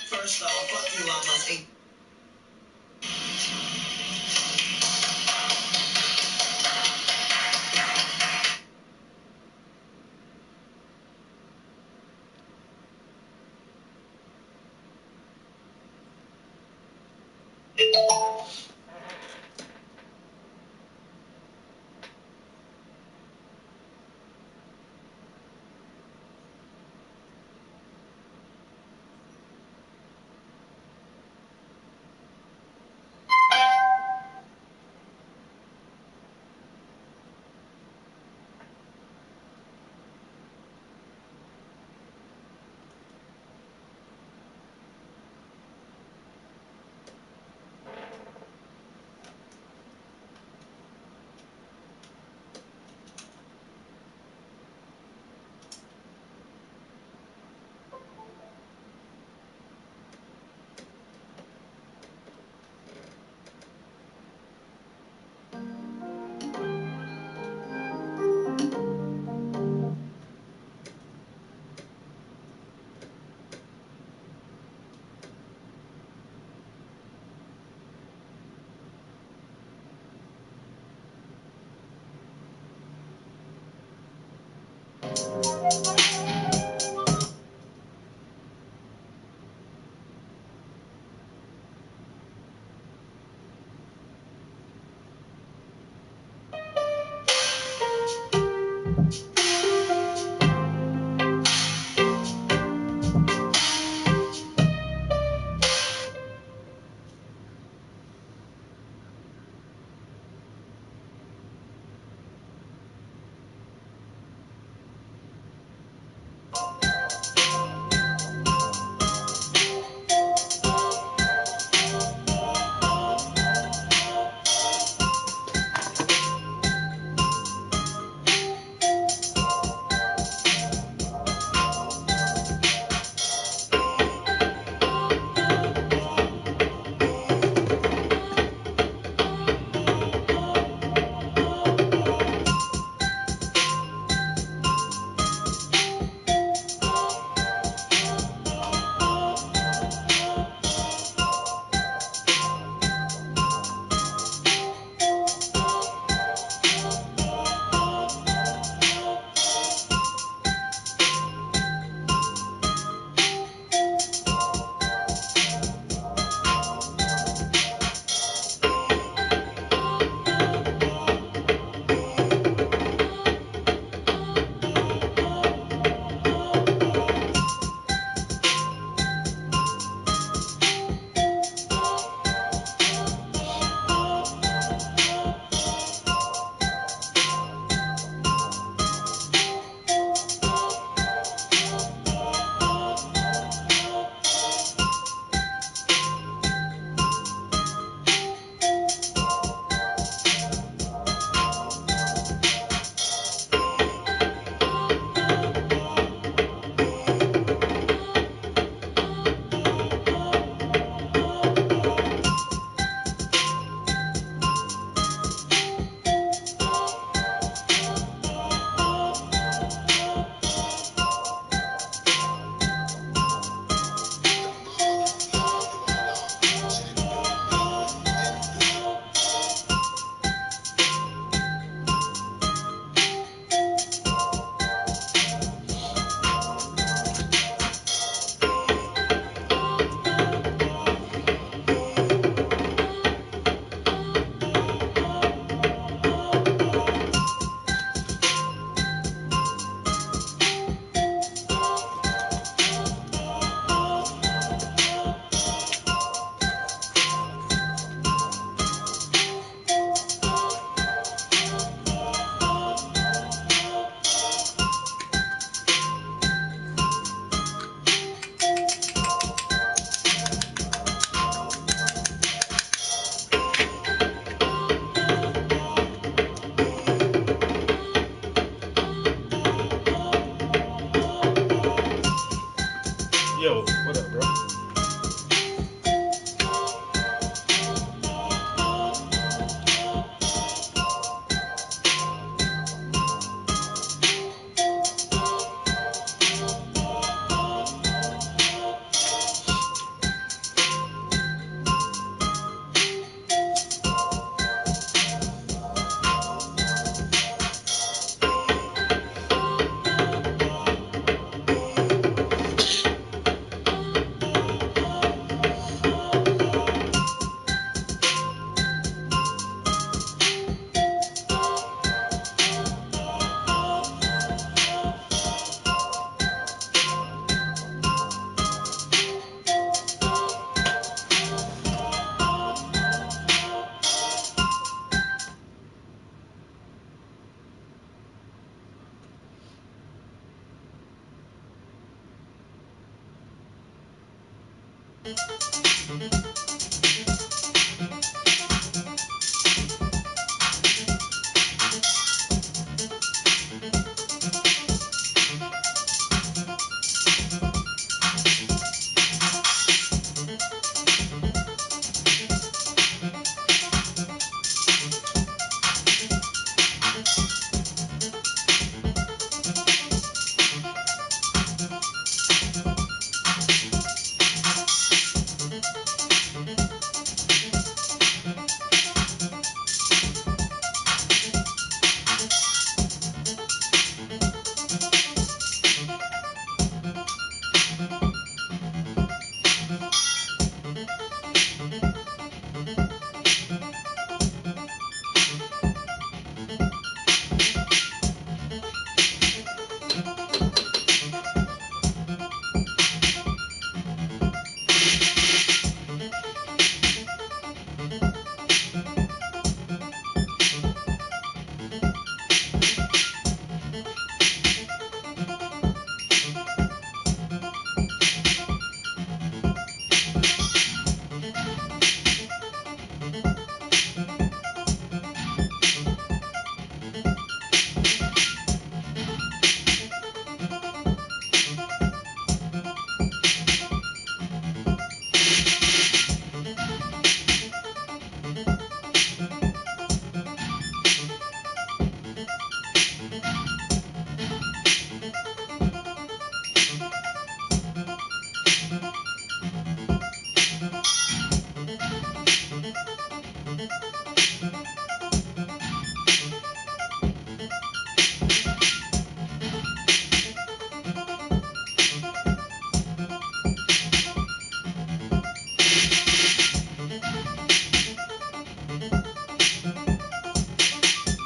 First off, fuck you, I must ain't.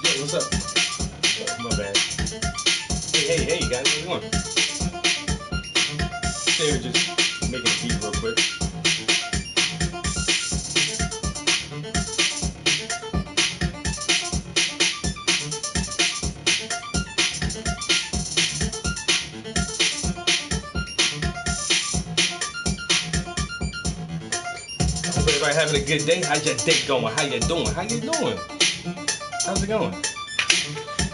Yo, what's up? Oh, my bad. Hey, guys, how's it going? They were just making a beat real quick. Hope everybody having a good day. How's your day going? How you doing? How you doing? How's it going?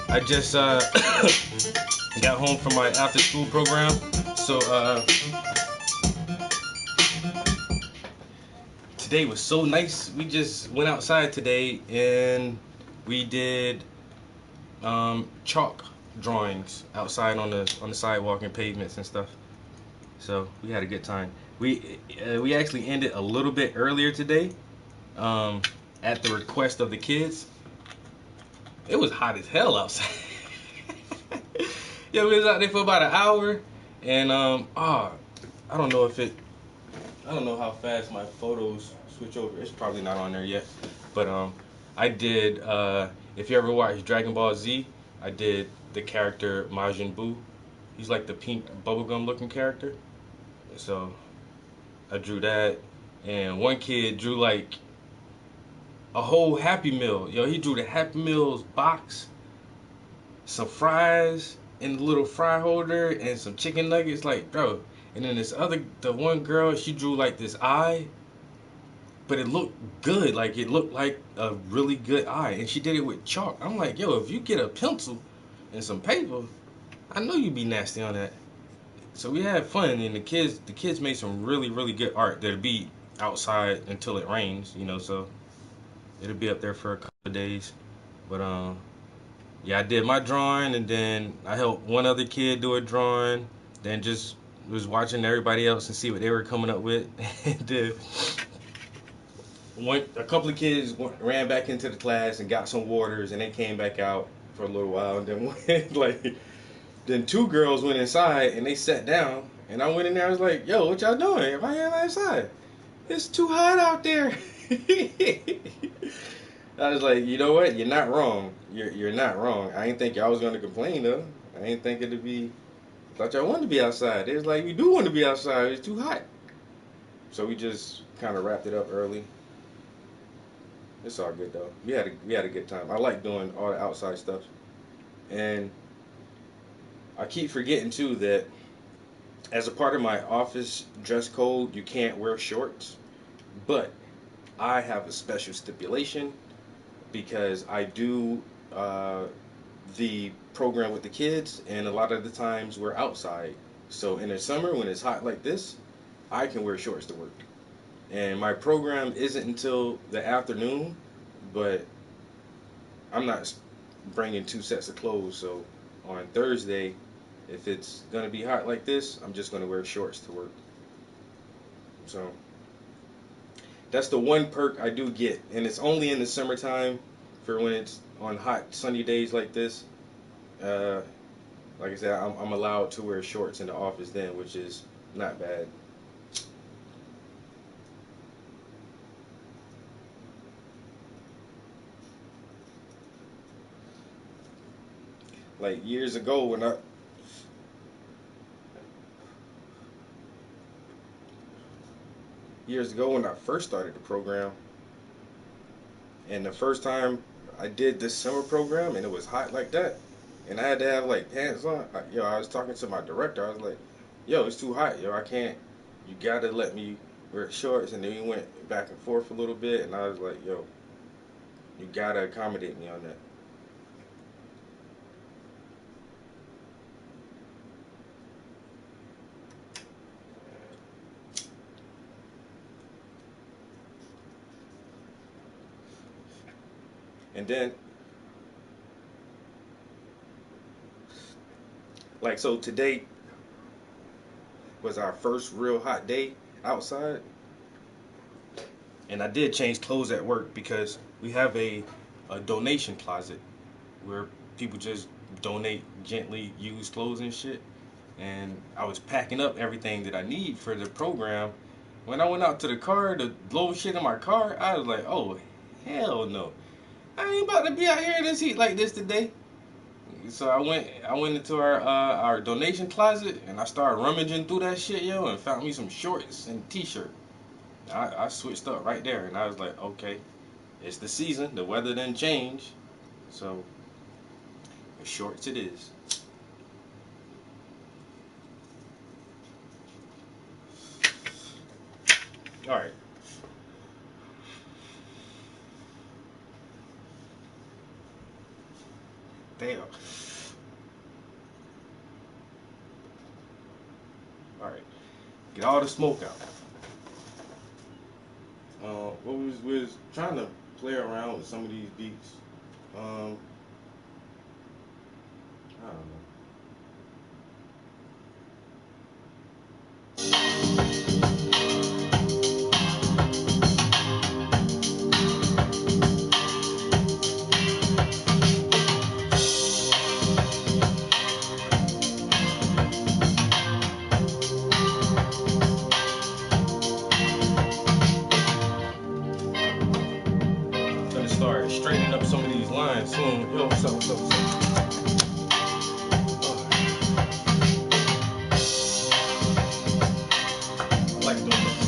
I just got home from my after school program. So today was so nice. We just went outside today and we did chalk drawings outside on the sidewalk and pavements and stuff. So we had a good time. We actually ended a little bit earlier today, at the request of the kids. It was hot as hell outside. Yeah, we was out there for about an hour, and I don't know if it, I don't know how fast my photos switch over. It's probably not on there yet, but I did. If you ever watched Dragon Ball Z, I did the character Majin Buu. He's like the pink bubblegum looking character. So I drew that, and one kid drew like a whole Happy Meal. Yo, he drew the Happy Meals box, some fries in the little fry holder, and some chicken nuggets. Like, bro. And then the one girl, she drew like this eye, but it looked good. Like, it looked like a really good eye, and she did it with chalk. I'm like, yo, if you get a pencil and some paper, I know you'd be nasty on that. So we had fun, and the kids made some really really good art that'll be outside until it rains, so it'll be up there for a couple of days. But yeah, I did my drawing, and then I helped one other kid do a drawing. Then just was watching everybody else and see what they were coming up with. And a couple of kids ran back into the class and got some waters, and they came back out for a little while, and then then two girls went inside and they sat down, and I went in there. I was like, "Yo, what y'all doing? Why y'all outside? It's too hot out there." I was like, you know what? You're not wrong. You're not wrong. I didn't think y'all was gonna complain though. I didn't think it'd be. I thought y'all wanted to be outside. It was like, we do want to be outside. It's too hot. So we just kind of wrapped it up early. It's all good though. We had a good time. I like doing all the outside stuff, and I keep forgetting too that As a part of my office dress code, you can't wear shorts, but I have a special stipulation because I do uh, the program with the kids, and a lot of the times we're outside. So in the summer, when it's hot like this, I can wear shorts to work. And my program isn't until the afternoon, but I'm not bringing two sets of clothes. So on Thursday, if it's gonna be hot like this, I'm just gonna wear shorts to work. So that's the one perk I do get, and it's only in the summertime for when it's on hot sunny days like this. Uh, like I said, I'm allowed to wear shorts in the office then, which is not bad. Like years ago when I first started the program, and the first time I did this summer program, and it was hot like that, and I had to have like pants on. I was talking to my director. I was like, "Yo, it's too hot. Yo, I can't. You gotta let me wear shorts." And then we went back and forth a little bit, and I was like, "Yo, you gotta accommodate me on that." And then, like, so today was our first real hot day outside, and I did change clothes at work because we have a donation closet where people just donate gently used clothes and shit. And I was packing up everything that I need for the program. When I went out to the car to blow shit in my car, I was like, "Oh, hell no! I ain't about to be out here in this heat like this today." So I went into our donation closet and I started rummaging through that shit, yo, and found me some shorts and t-shirt. I switched up right there, and I was like, okay, it's the season. The weather didn't change, so shorts it is. All right. Damn. All right. Get all the smoke out. What was trying to play around with some of these beats. Um, I don't know. I'm gonna start straightening up some of these lines soon. Yo, what's up? What's up? What's up? I like doing this.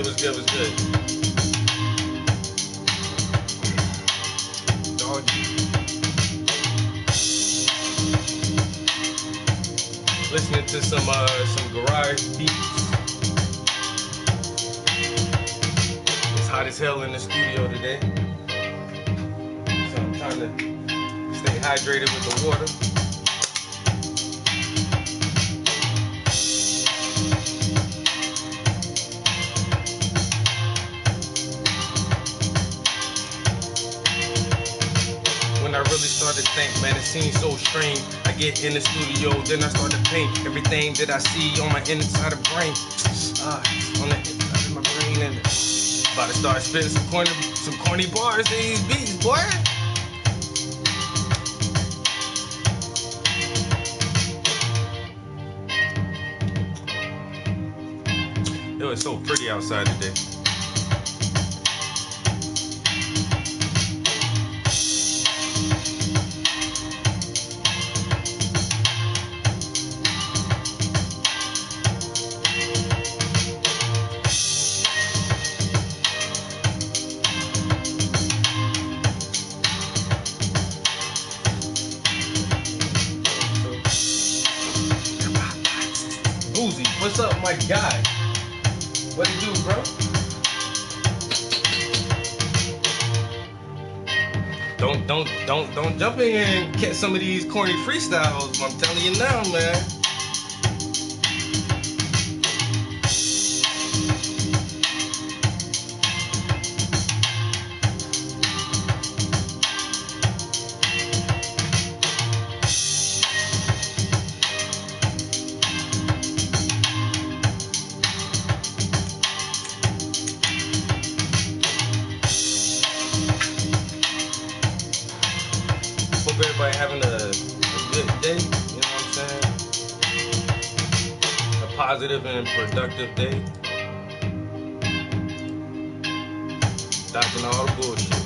good? What's good? What's good? Doggy. Listening to some garage beats. It's hot as hell in the studio today, so I'm trying to stay hydrated with the water. When I really started to think, man, it seems so strange. I get in the studio, then I start to paint everything that I see on my inside of brain. On the inside of my brain, and about to start spitting some corny bars in these beats, boy. It was so pretty outside today. Boozy, what's up, my guy? What it do, bro? Don't jump in here and catch some of these corny freestyles. I'm telling you now, man. Hope everybody having a good day. You know what I'm saying? A positive and productive day. Dodging all the bullshit.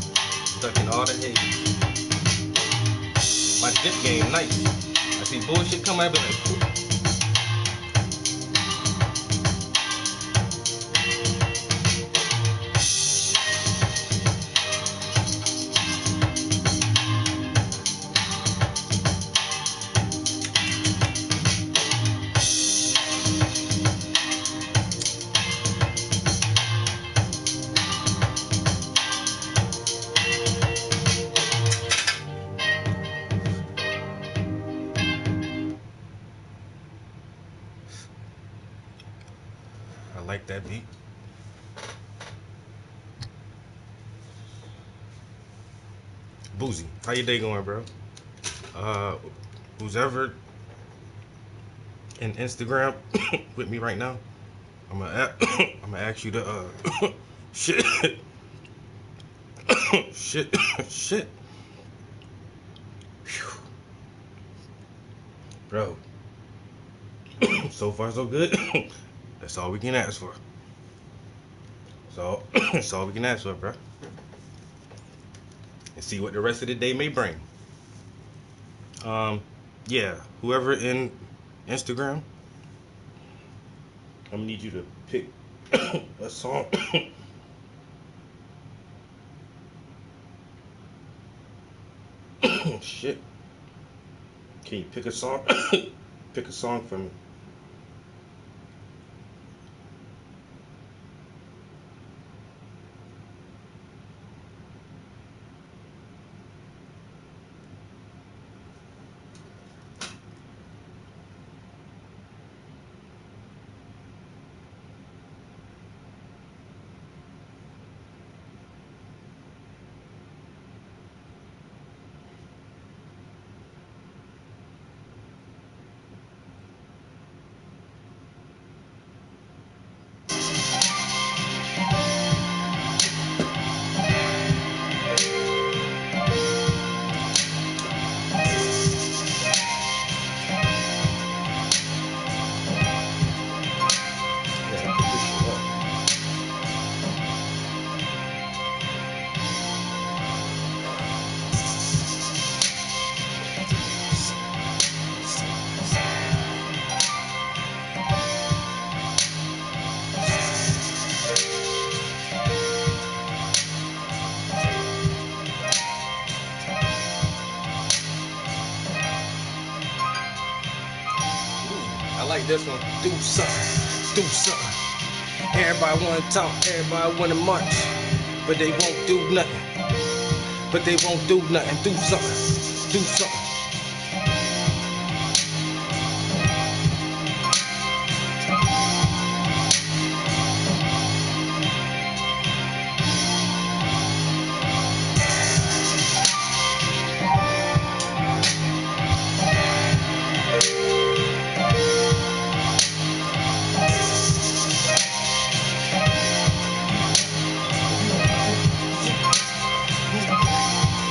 Ducking all the hate. My dip game nice. I see bullshit come out, I be like, "Poof." I like that beat. Boozy, how your day going, bro? Who's ever in Instagram with me right now, I'm gonna ask you to shit shit. Whew. Bro. So far so good. That's all we can ask for. So that's all we can ask for, bro. And see what the rest of the day may bring. Yeah, whoever in Instagram, I'm gonna need you to pick a song. Shit. Can you pick a song? Pick a song for me. I like this one. Do something, do something. Everybody wanna talk, everybody wanna march, but they won't do nothing. But they won't do nothing. Do something, do something.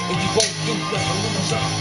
And you won't do nothing. Do something.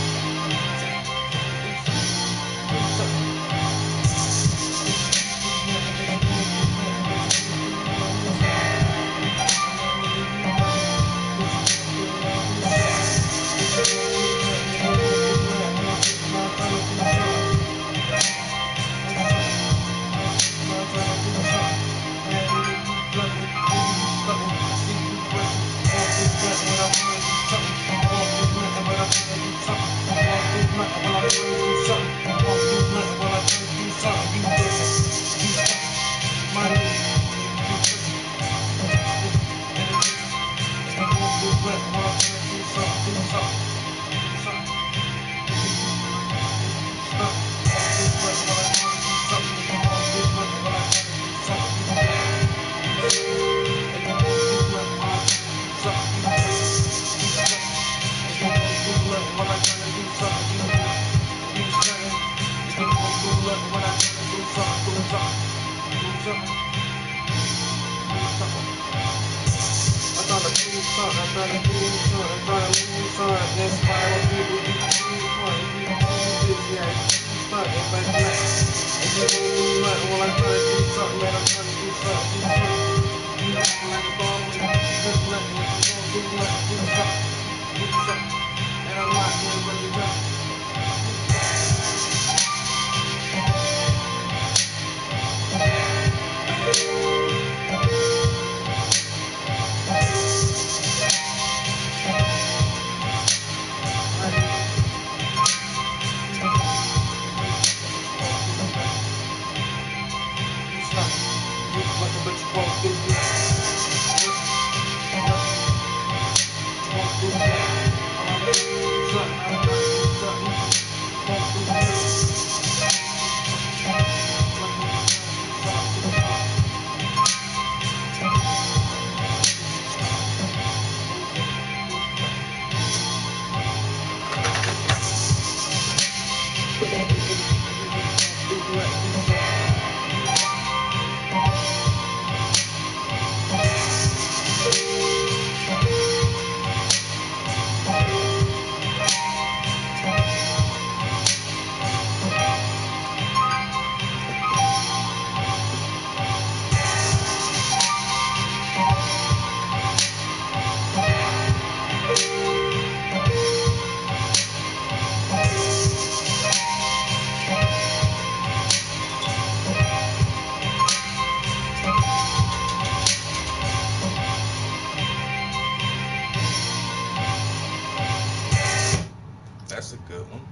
That's a good one.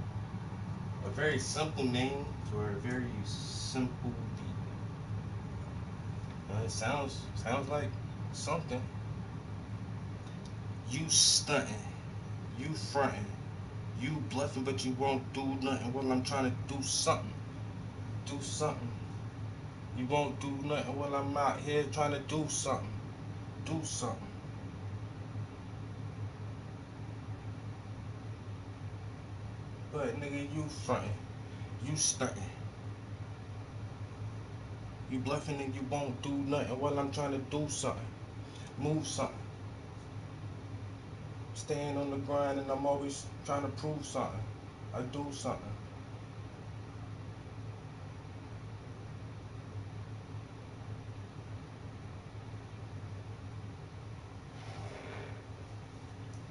A very simple name for a very simple beat. It sounds like something. You stunting, you fronting, you bluffing, but you won't do nothing. Well, I'm trying to do something. Do something. You won't do nothing. Well, I'm out here trying to do something. Do something. But nigga, you fronting, you stunting, you bluffing, and you won't do nothing. Well, I'm trying to do something. Move something. Staying on the grind, and I'm always trying to prove something. I do something.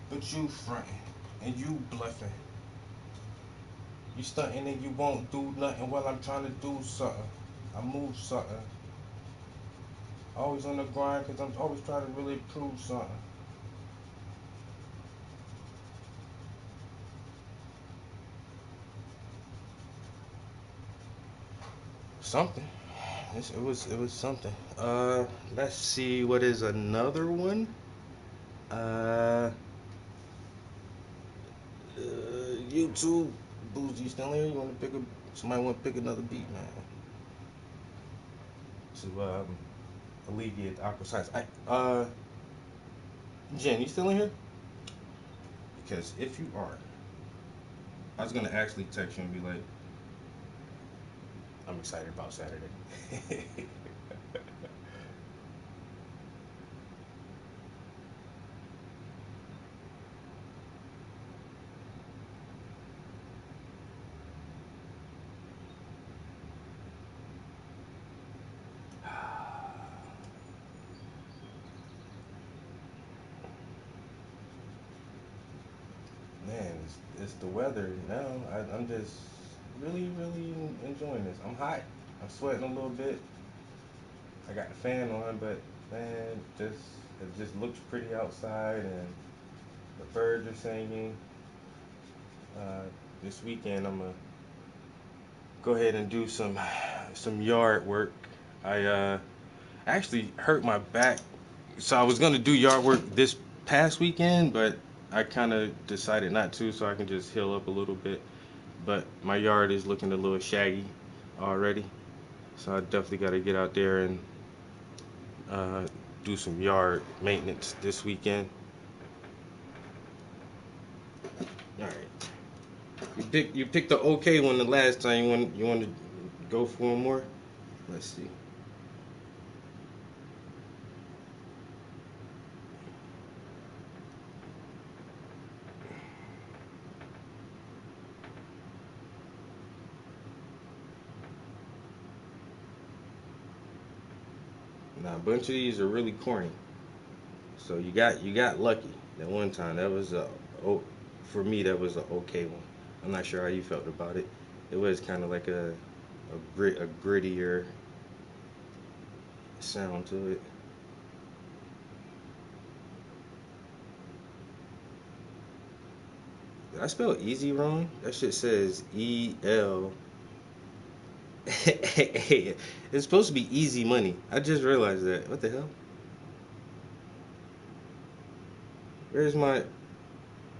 But you fronting and you bluffing. You stunting and you won't do nothing. Well, I'm trying to do something. I move something. Always on the grind because I'm always trying to really prove something. something. It was something. Let's see what is another one. Uh, YouTube. Boozy, you still here? You want to pick a? Somebody want to pick another beat, man? To alleviate the awkward silence. Jen, you still in here? Because if you are, I was gonna actually text you and be like, I'm excited about Saturday. Man, it's the weather now. I'm just really enjoying this. I'm hot. I'm sweating a little bit. I got the fan on, but man, it just looks pretty outside, and the birds are singing. Uh, this weekend, I'm gonna go ahead and do some yard work. I actually hurt my back, so I was gonna do yard work this past weekend, but I kind of decided not to, so I can just heal up a little bit. But my yard is looking a little shaggy already, so I definitely got to get out there and uh, do some yard maintenance this weekend. All right, you picked the okay one the last time. You want to go for one more? Let's see. Now a bunch of these are really corny. So you got lucky that one time. That was oh, for me that was a okay one. I'm not sure how you felt about it. It was kind of like a grittier sound to it. Did I spell easy wrong? That shit says E-L. It's supposed to be easy money. I just realized that. What the hell? Where's my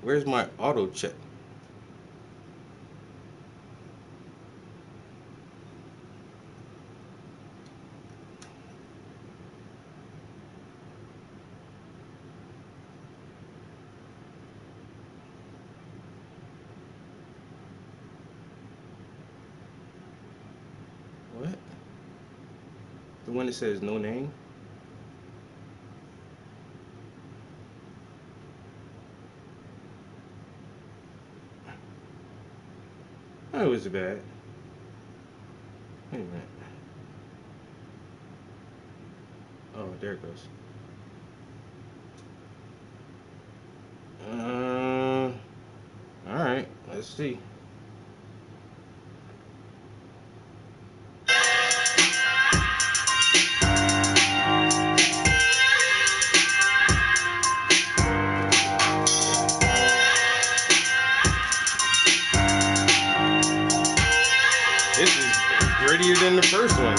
Where's my auto check? What? The one that says no name? Oh, it was bad. Wait a minute. Oh, there it goes. All right. Let's see. This is grittier than the first one.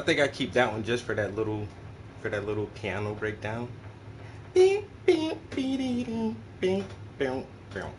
think I keep that one just for that little piano breakdown. Bing, bing, bing, bing, bing, bing.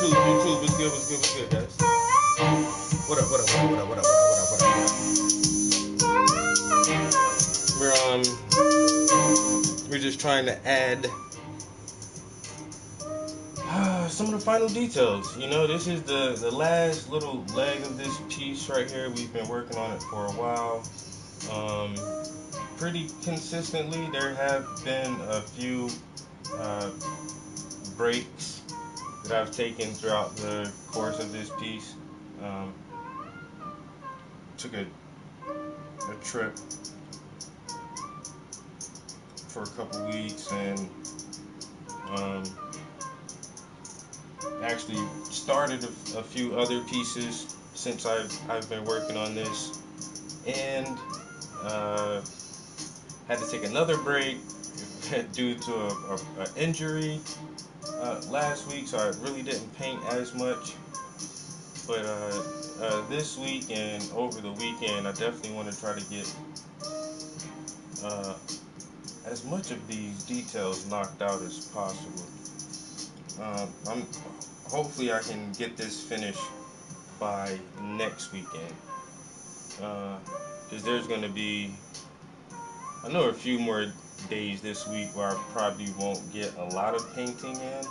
YouTube, what's good, what's good, guys? What up, what up, what up, what up, what up, what up, what up, we're just trying to add some of the final details. You know, this is the last little leg of this piece right here. We've been working on it for a while. Pretty consistently, there have been a few breaks that I've taken throughout the course of this piece. Took a trip for a couple weeks and actually started a few other pieces since I've been working on this, and had to take another break due to a injury last week, so I really didn't paint as much. But this week and over the weekend, I definitely want to try to get as much of these details knocked out as possible. Hopefully I can get this finished by next weekend, because there's going to be, I know, a few more days this week where I probably won't get a lot of painting in,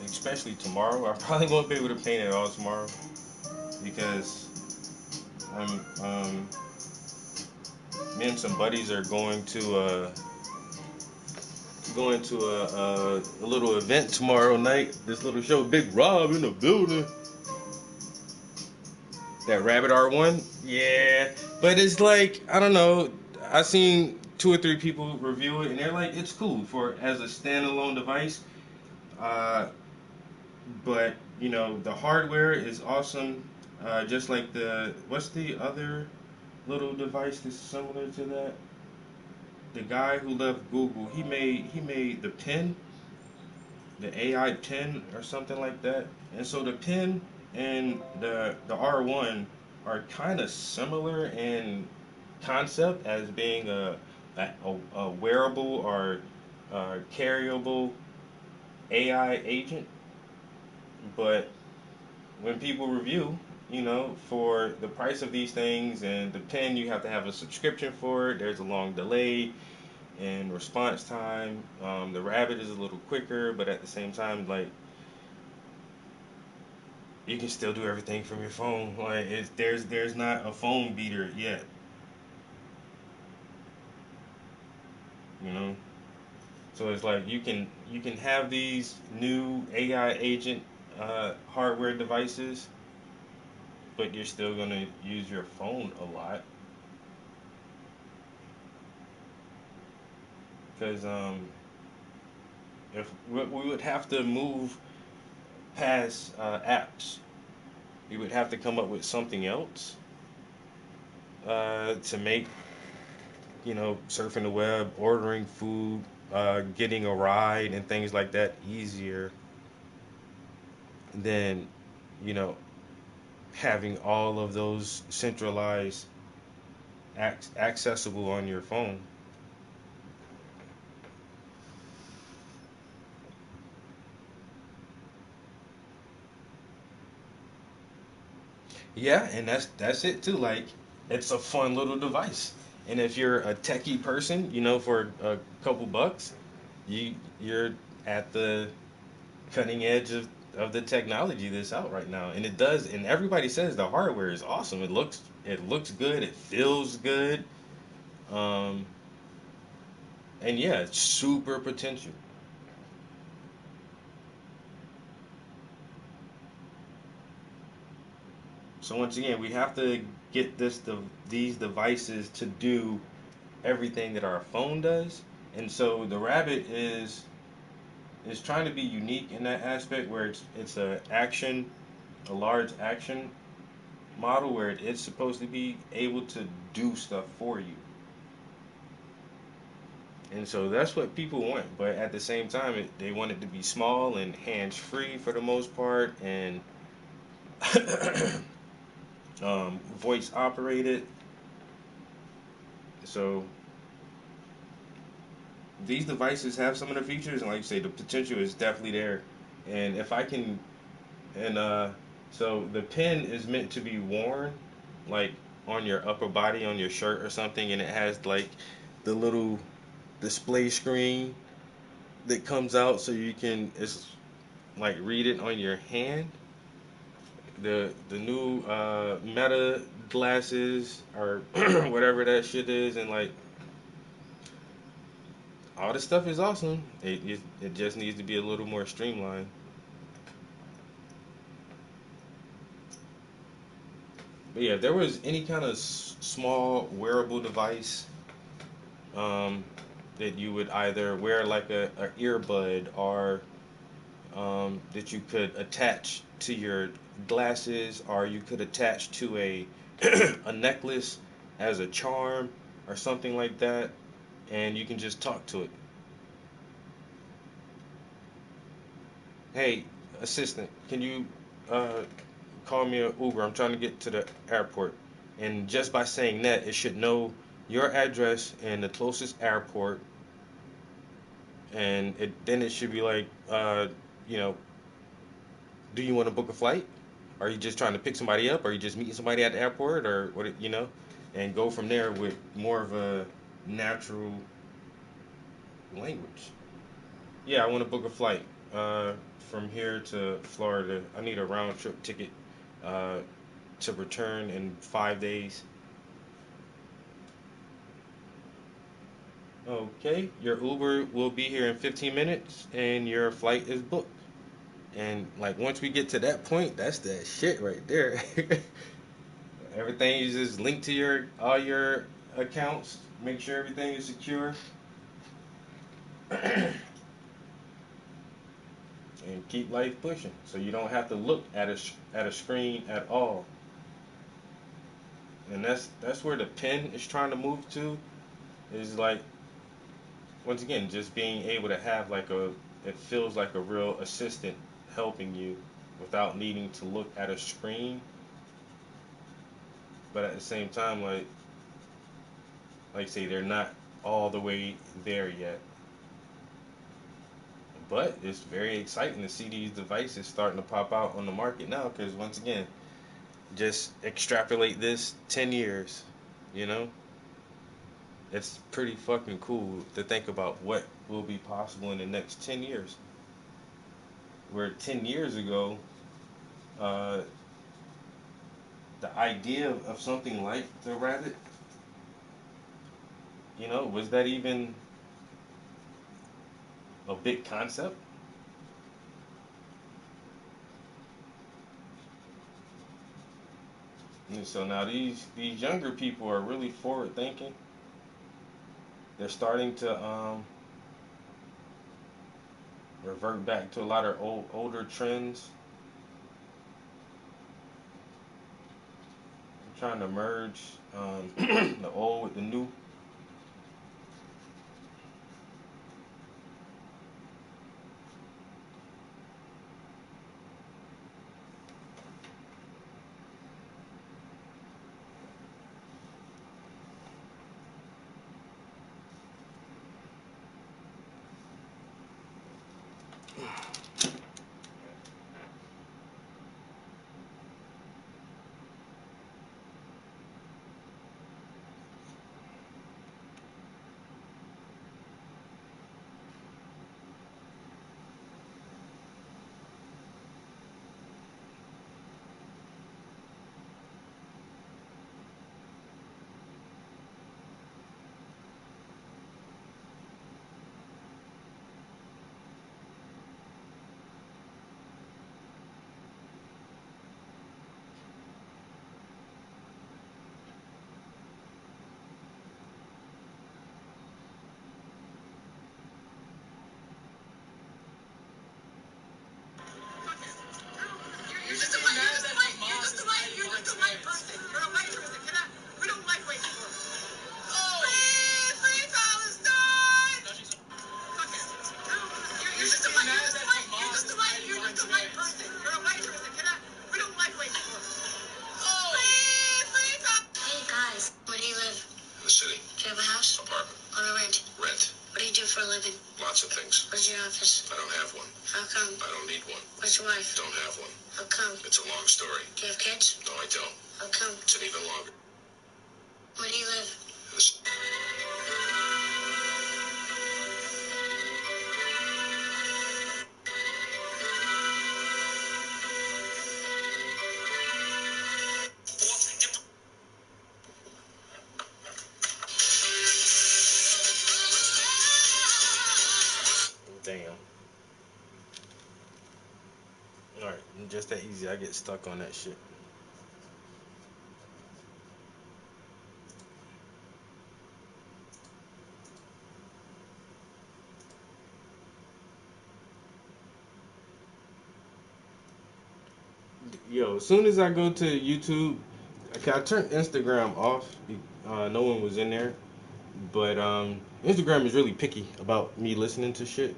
especially tomorrow. I probably won't be able to paint at all tomorrow because me and some buddies are going to a little event tomorrow night. This little show, Big Rob in the building. That Rabbit Art one, yeah. But it's like, I don't know. I seen two or three people review it, and they're like, it's cool for as a standalone device. Uh, but the hardware is awesome. Just like what's the other little device that's similar to that? The guy who left Google, he made the pen, the AI pen or something like that. And so the pen and the R1 are kind of similar in concept as being a wearable or carryable AI agent, but when people review, for the price of these things and the pen, you have to have a subscription for it. There's a long delay in response time. The Rabbit is a little quicker, but at the same time, like you can still do everything from your phone. Like there's not a phone beater yet, you know. So it's like you can have these new AI agent hardware devices, but you're still gonna use your phone a lot because if we would have to move past apps, we would have to come up with something else to make surfing the web, ordering food, getting a ride, and things like that easier than you know having all of those centralized accessible on your phone. Yeah, and that's it too. Like it's a fun little device. And if you're a techie person, for a couple bucks, you're at the cutting edge of the technology that's out right now. And it does, and everybody says the hardware is awesome. It looks good, it feels good. Um and yeah, it's super potential. So once again, we have to get these devices to do everything that our phone does. And so the Rabbit is trying to be unique in that aspect where it's a large action model where it's supposed to be able to do stuff for you. And so that's what people want. But at the same time, they want it to be small and hands free for the most part, and voice operated. So these devices have some of the features, and like you say, the potential is definitely there. And if I can, and so the pen is meant to be worn, like on your upper body, on your shirt or something, and it has like the little display screen that comes out, so you can it's like read it on your hand. The new Meta glasses or whatever that shit is, and like all this stuff is awesome. It just needs to be a little more streamlined. But yeah, if there was any kind of small wearable device um, that you would either wear like a earbud or that you could attach to your glasses, or you could attach to a a necklace as a charm or something like that, and you can just talk to it. Hey, assistant, can you uh, call me an Uber? I'm trying to get to the airport. And just by saying that, it should know your address and the closest airport, and then it should be like, you know, do you want to book a flight? Are you just trying to pick somebody up? Are you just meeting somebody at the airport, or what? And go from there with more of a natural language. Yeah, I want to book a flight from here to Florida. I need a round trip ticket uh, to return in 5 days. Okay, your Uber will be here in 15 minutes, and your flight is booked. And like once we get to that point, that's that shit right there. Everything is just linked to your all your accounts, make sure everything is secure, and keep life pushing. So you don't have to look at a screen at all. And that's where the pen is trying to move to. Is like, once again, just being able to have like it feels like a real assistant helping you without needing to look at a screen. But at the same time, like say, they're not all the way there yet. But it's very exciting to see these devices starting to pop out on the market now. Because once again, just extrapolate this 10 years, you know, it's pretty fucking cool to think about what will be possible in the next 10 years. Where 10 years ago, uh, the idea of something like the rabbit, was that even a big concept? And so now these younger people are really forward thinking. They're starting to revert back to a lot of older trends. Trying to merge the old with the new. Hey guys, where do you live? In the city. Do you have a house? Apartment. On a rent? Rent. What do you do for a living? Lots of things. Where's your office? I don't have one. How come? I don't need one. Where's your wife? Don't have one. How come? It's a long story. Do you have kids? No, I don't. How come? It's an even longer. Where do you live? In the city. Damn. All right, just that easy. I get stuck on that shit. Yo, as soon as I go to YouTube, okay, I turned Instagram off. No one was in there, but Instagram is really picky about me listening to shit.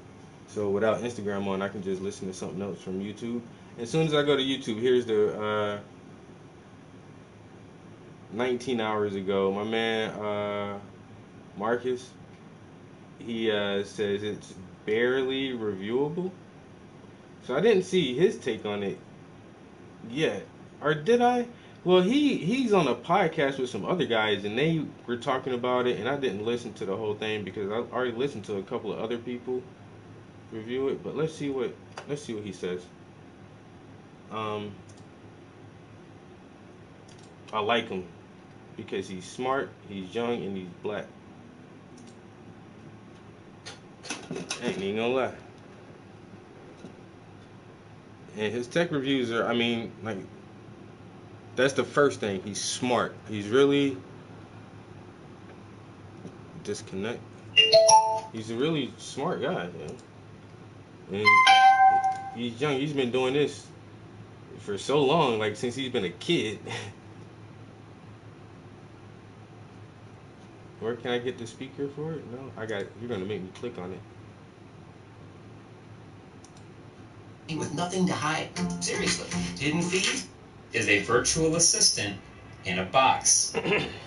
So without Instagram on, I can just listen to something else from YouTube. As soon as I go to YouTube, here's the 19 hours ago, my man Marcus, he says it's barely reviewable. So I didn't see his take on it yet, or did I? Well, he's on a podcast with some other guys, and they were talking about it, and I didn't listen to the whole thing because I already listened to a couple of other people review it. But let's see what he says. Um, I like him because he's smart, he's young, and he's black. I ain't even gonna lie. And his tech reviews are, I mean, like, that's the first thing. He's smart. He's really disconnect. He's a really smart guy, and he's young. He's been doing this for so long, like since he's been a kid. Where can I get the speaker for it? No, I got. You're gonna make me click on it. With nothing to hide. Seriously, Hidden Feed is a virtual assistant in a box,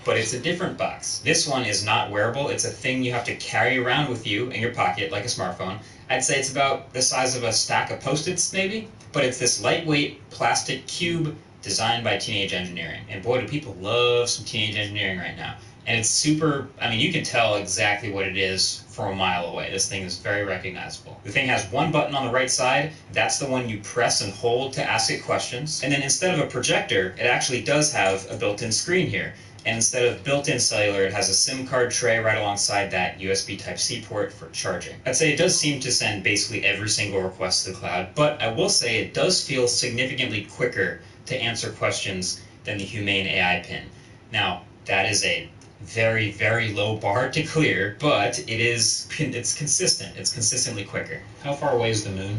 but it's a different box. This one is not wearable. It's a thing you have to carry around with you in your pocket like a smartphone. I'd say it's about the size of a stack of Post-its maybe, but it's this lightweight plastic cube designed by Teenage Engineering. And boy, do people love some Teenage Engineering right now. And it's super, I mean, you can tell exactly what it is from a mile away. This thing is very recognizable. The thing has one button on the right side. That's the one you press and hold to ask it questions. And then instead of a projector, it actually does have a built-in screen here. And instead of built-in cellular, it has a SIM card tray right alongside that USB Type-C port for charging. I'd say it does seem to send basically every single request to the cloud, but I will say it does feel significantly quicker to answer questions than the Humane AI pin. Now, that is a very, very low bar to clear, but it's consistent. It's consistently quicker. How far away is the moon?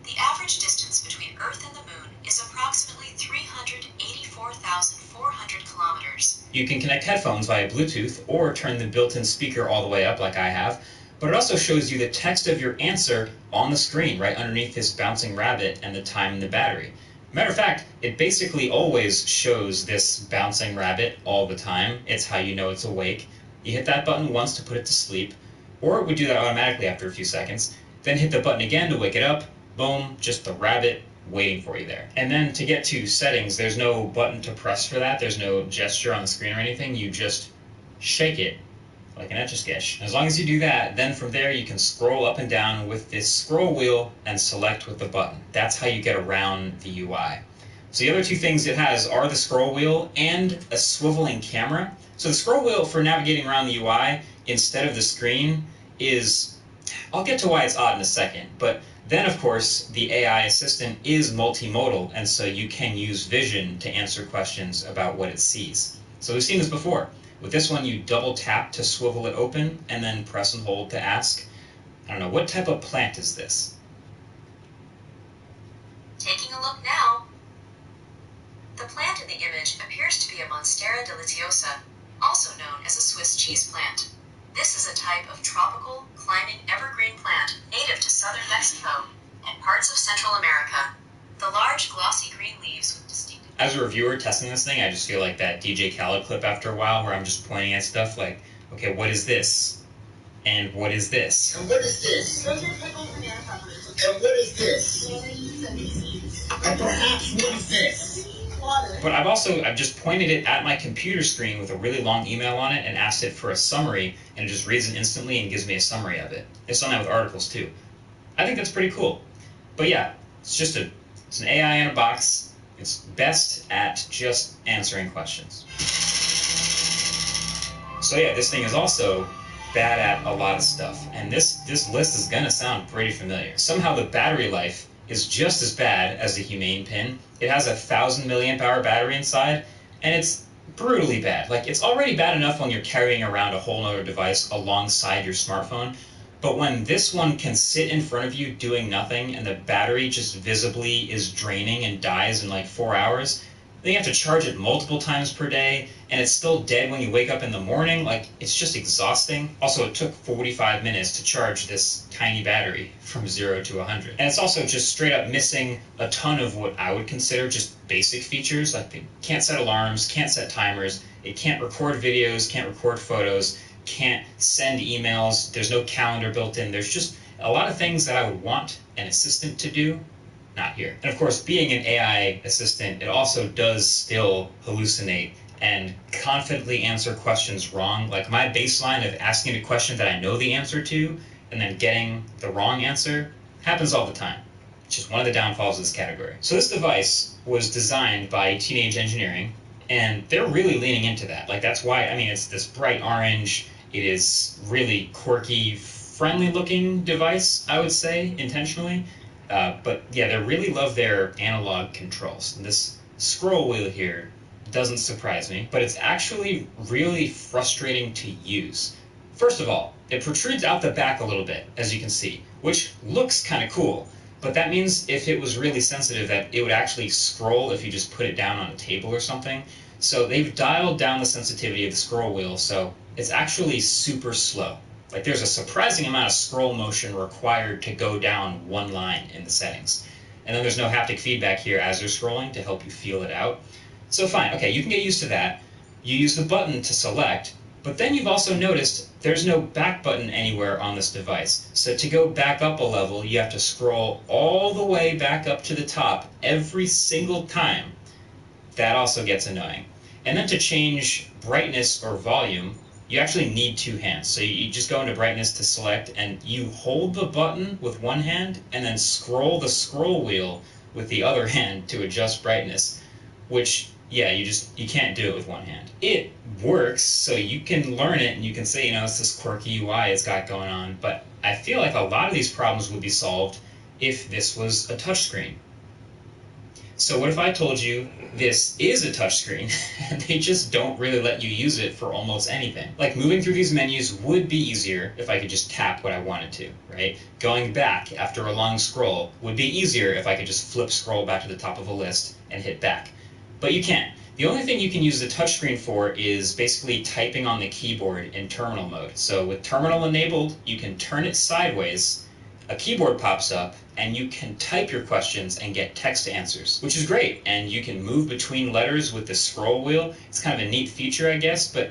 The average distance between Earth and the moon is approximately 384,400 kilometers. You can connect headphones via Bluetooth or turn the built-in speaker all the way up like I have, but it also shows you the text of your answer on the screen right underneath this bouncing rabbit and the time and the battery. Matter of fact, it basically always shows this bouncing rabbit all the time. It's how you know it's awake. You hit that button once to put it to sleep, or it would do that automatically after a few seconds. Then hit the button again to wake it up. Boom, just the rabbit waiting for you there. And then to get to settings, there's no button to press for that. There's no gesture on the screen or anything. You just shake it like an Etch-a-Sketch. As long as you do that, then from there you can scroll up and down with this scroll wheel and select with the button. That's how you get around the UI. So the other two things it has are the scroll wheel and a swiveling camera. So the scroll wheel for navigating around the UI instead of the screen is, I'll get to why it's odd in a second, but then of course the AI assistant is multimodal, and so you can use vision to answer questions about what it sees. So we've seen this before. With this one, you double tap to swivel it open and then press and hold to ask, I don't know, what type of plant is this? Taking a look now. The plant in the image appears to be a Monstera deliciosa, also known as a Swiss cheese plant. This is a type of tropical, climbing evergreen plant native to southern Mexico and parts of Central America. The large, glossy green leaves with distinct... As a reviewer testing this thing, I just feel like that DJ Khaled clip after a while where I'm just pointing at stuff like, okay, what is this? And what is this? And what is this? And what is this? And perhaps what is this? But I've just pointed it at my computer screen with a really long email on it and asked it for a summary, and it just reads it instantly and gives me a summary of it. It's done that with articles too. I think that's pretty cool. But yeah, it's an AI in a box. It's best at just answering questions. So yeah, this thing is also bad at a lot of stuff, and this list is gonna sound pretty familiar. Somehow the battery life is just as bad as the Humane pin. It has a 1,000 milliamp hour battery inside, and it's brutally bad. Like, it's already bad enough when you're carrying around a whole nother device alongside your smartphone, but when this one can sit in front of you doing nothing and the battery just visibly is draining and dies in like 4 hours, then you have to charge it multiple times per day, and it's still dead when you wake up in the morning. Like, it's just exhausting. Also, it took 45 minutes to charge this tiny battery from 0 to 100. And it's also just straight up missing a ton of what I would consider just basic features. Like, it can't set alarms, can't set timers, it can't record videos, can't record photos, can't send emails, there's no calendar built in. There's just a lot of things that I would want an assistant to do, not here. And of course, being an AI assistant, it also does still hallucinate and confidently answer questions wrong. Like, my baseline of asking a question that I know the answer to and then getting the wrong answer happens all the time. It's just one of the downfalls of this category. So this device was designed by Teenage Engineering, and they're really leaning into that. Like, that's why, I mean, it's this bright orange. It is really quirky, friendly looking device, I would say, intentionally. But yeah, they really love their analog controls. And this scroll wheel here doesn't surprise me, but it's actually really frustrating to use. First of all, it protrudes out the back a little bit, as you can see, which looks kind of cool, but that means if it was really sensitive that it would actually scroll if you just put it down on a table or something. So they've dialed down the sensitivity of the scroll wheel, so it's actually super slow. Like there's a surprising amount of scroll motion required to go down one line in the settings. And then there's no haptic feedback here as you're scrolling to help you feel it out. So fine, okay, you can get used to that. You use the button to select, but then you've also noticed there's no back button anywhere on this device. So to go back up a level, you have to scroll all the way back up to the top every single time. That also gets annoying. And then to change brightness or volume, you actually need two hands. So you just go into brightness to select, and you hold the button with one hand and then scroll the scroll wheel with the other hand to adjust brightness, which, yeah, you can't do it with one hand. It works, so you can learn it and you can say, it's this quirky UI it's got going on, but I feel like a lot of these problems would be solved if this was a touchscreen. So what if I told you this is a touchscreen and they just don't really let you use it for almost anything? Like moving through these menus would be easier if I could just tap what I wanted to, right? Going back after a long scroll would be easier if I could just flip scroll back to the top of a list and hit back. But you can't. The only thing you can use the touchscreen for is basically typing on the keyboard in terminal mode. So with terminal enabled, you can turn it sideways, a keyboard pops up, and you can type your questions and get text answers, which is great. And you can move between letters with the scroll wheel. It's kind of a neat feature, I guess, but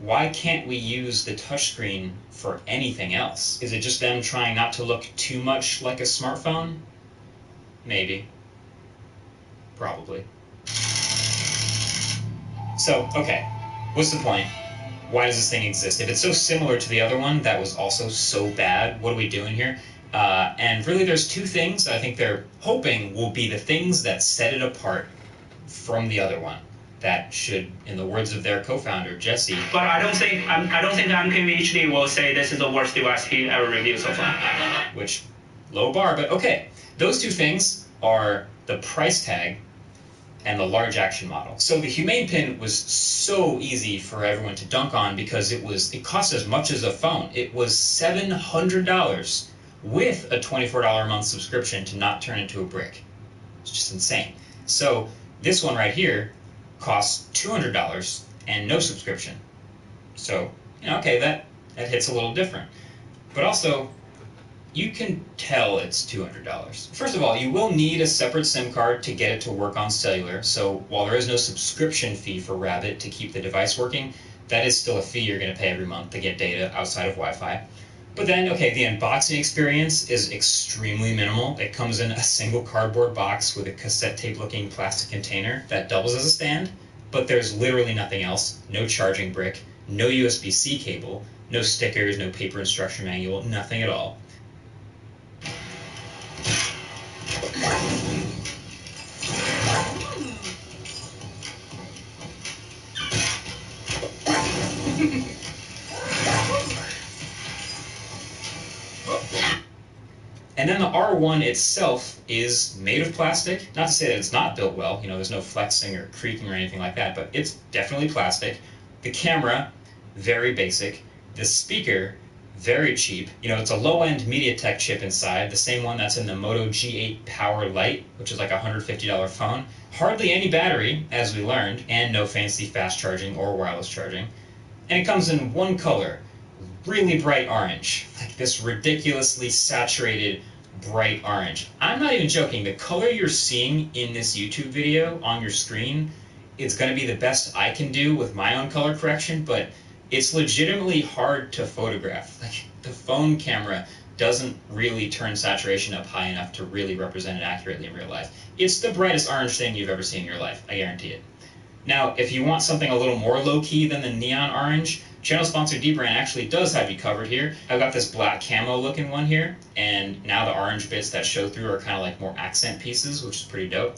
why can't we use the touchscreen for anything else? Is it just them trying not to look too much like a smartphone? Maybe. Probably. So, okay, what's the point? Why does this thing exist? If it's so similar to the other one that was also so bad, what are we doing here? And really there's two things I think they're hoping will be the things that set it apart from the other one. That should, in the words of their co-founder, Jesse. But I don't think MKBHD will say this is the worst device he ever reviewed so far. Which, low bar, but okay. Those two things are the price tag and the large action model. So the Humane Pin was so easy for everyone to dunk on because it cost as much as a phone. It was $700 with a $24 a month subscription to not turn into a brick. It's just insane. So this one right here costs $200 and no subscription. So, okay, that hits a little different. But also, you can tell it's $200. First of all, you will need a separate SIM card to get it to work on cellular. So while there is no subscription fee for Rabbit to keep the device working, that is still a fee you're going to pay every month to get data outside of Wi-Fi. But then, okay, the unboxing experience is extremely minimal. It comes in a single cardboard box with a cassette tape looking plastic container that doubles as a stand, but there's literally nothing else. No charging brick, no USB-C cable, no stickers, no paper instruction manual, nothing at all. And then the R1 itself is made of plastic. Not to say that it's not built well, there's no flexing or creaking or anything like that, but it's definitely plastic. The camera, very basic. The speaker, very cheap. It's a low-end MediaTek chip inside, the same one that's in the Moto G8 Power Lite, which is like a $150 phone. Hardly any battery, as we learned, and no fancy fast charging or wireless charging. And it comes in one color, really bright orange, like this ridiculously saturated bright orange. I'm not even joking. The color you're seeing in this YouTube video on your screen, it's going to be the best I can do with my own color correction, but it's legitimately hard to photograph. Like, the phone camera doesn't really turn saturation up high enough to really represent it accurately in real life. It's the brightest orange thing you've ever seen in your life, I guarantee it. Now, if you want something a little more low-key than the neon orange, channel sponsor Dbrand actually does have you covered here. I've got this black camo looking one here, and now the orange bits that show through are kind of like more accent pieces, which is pretty dope.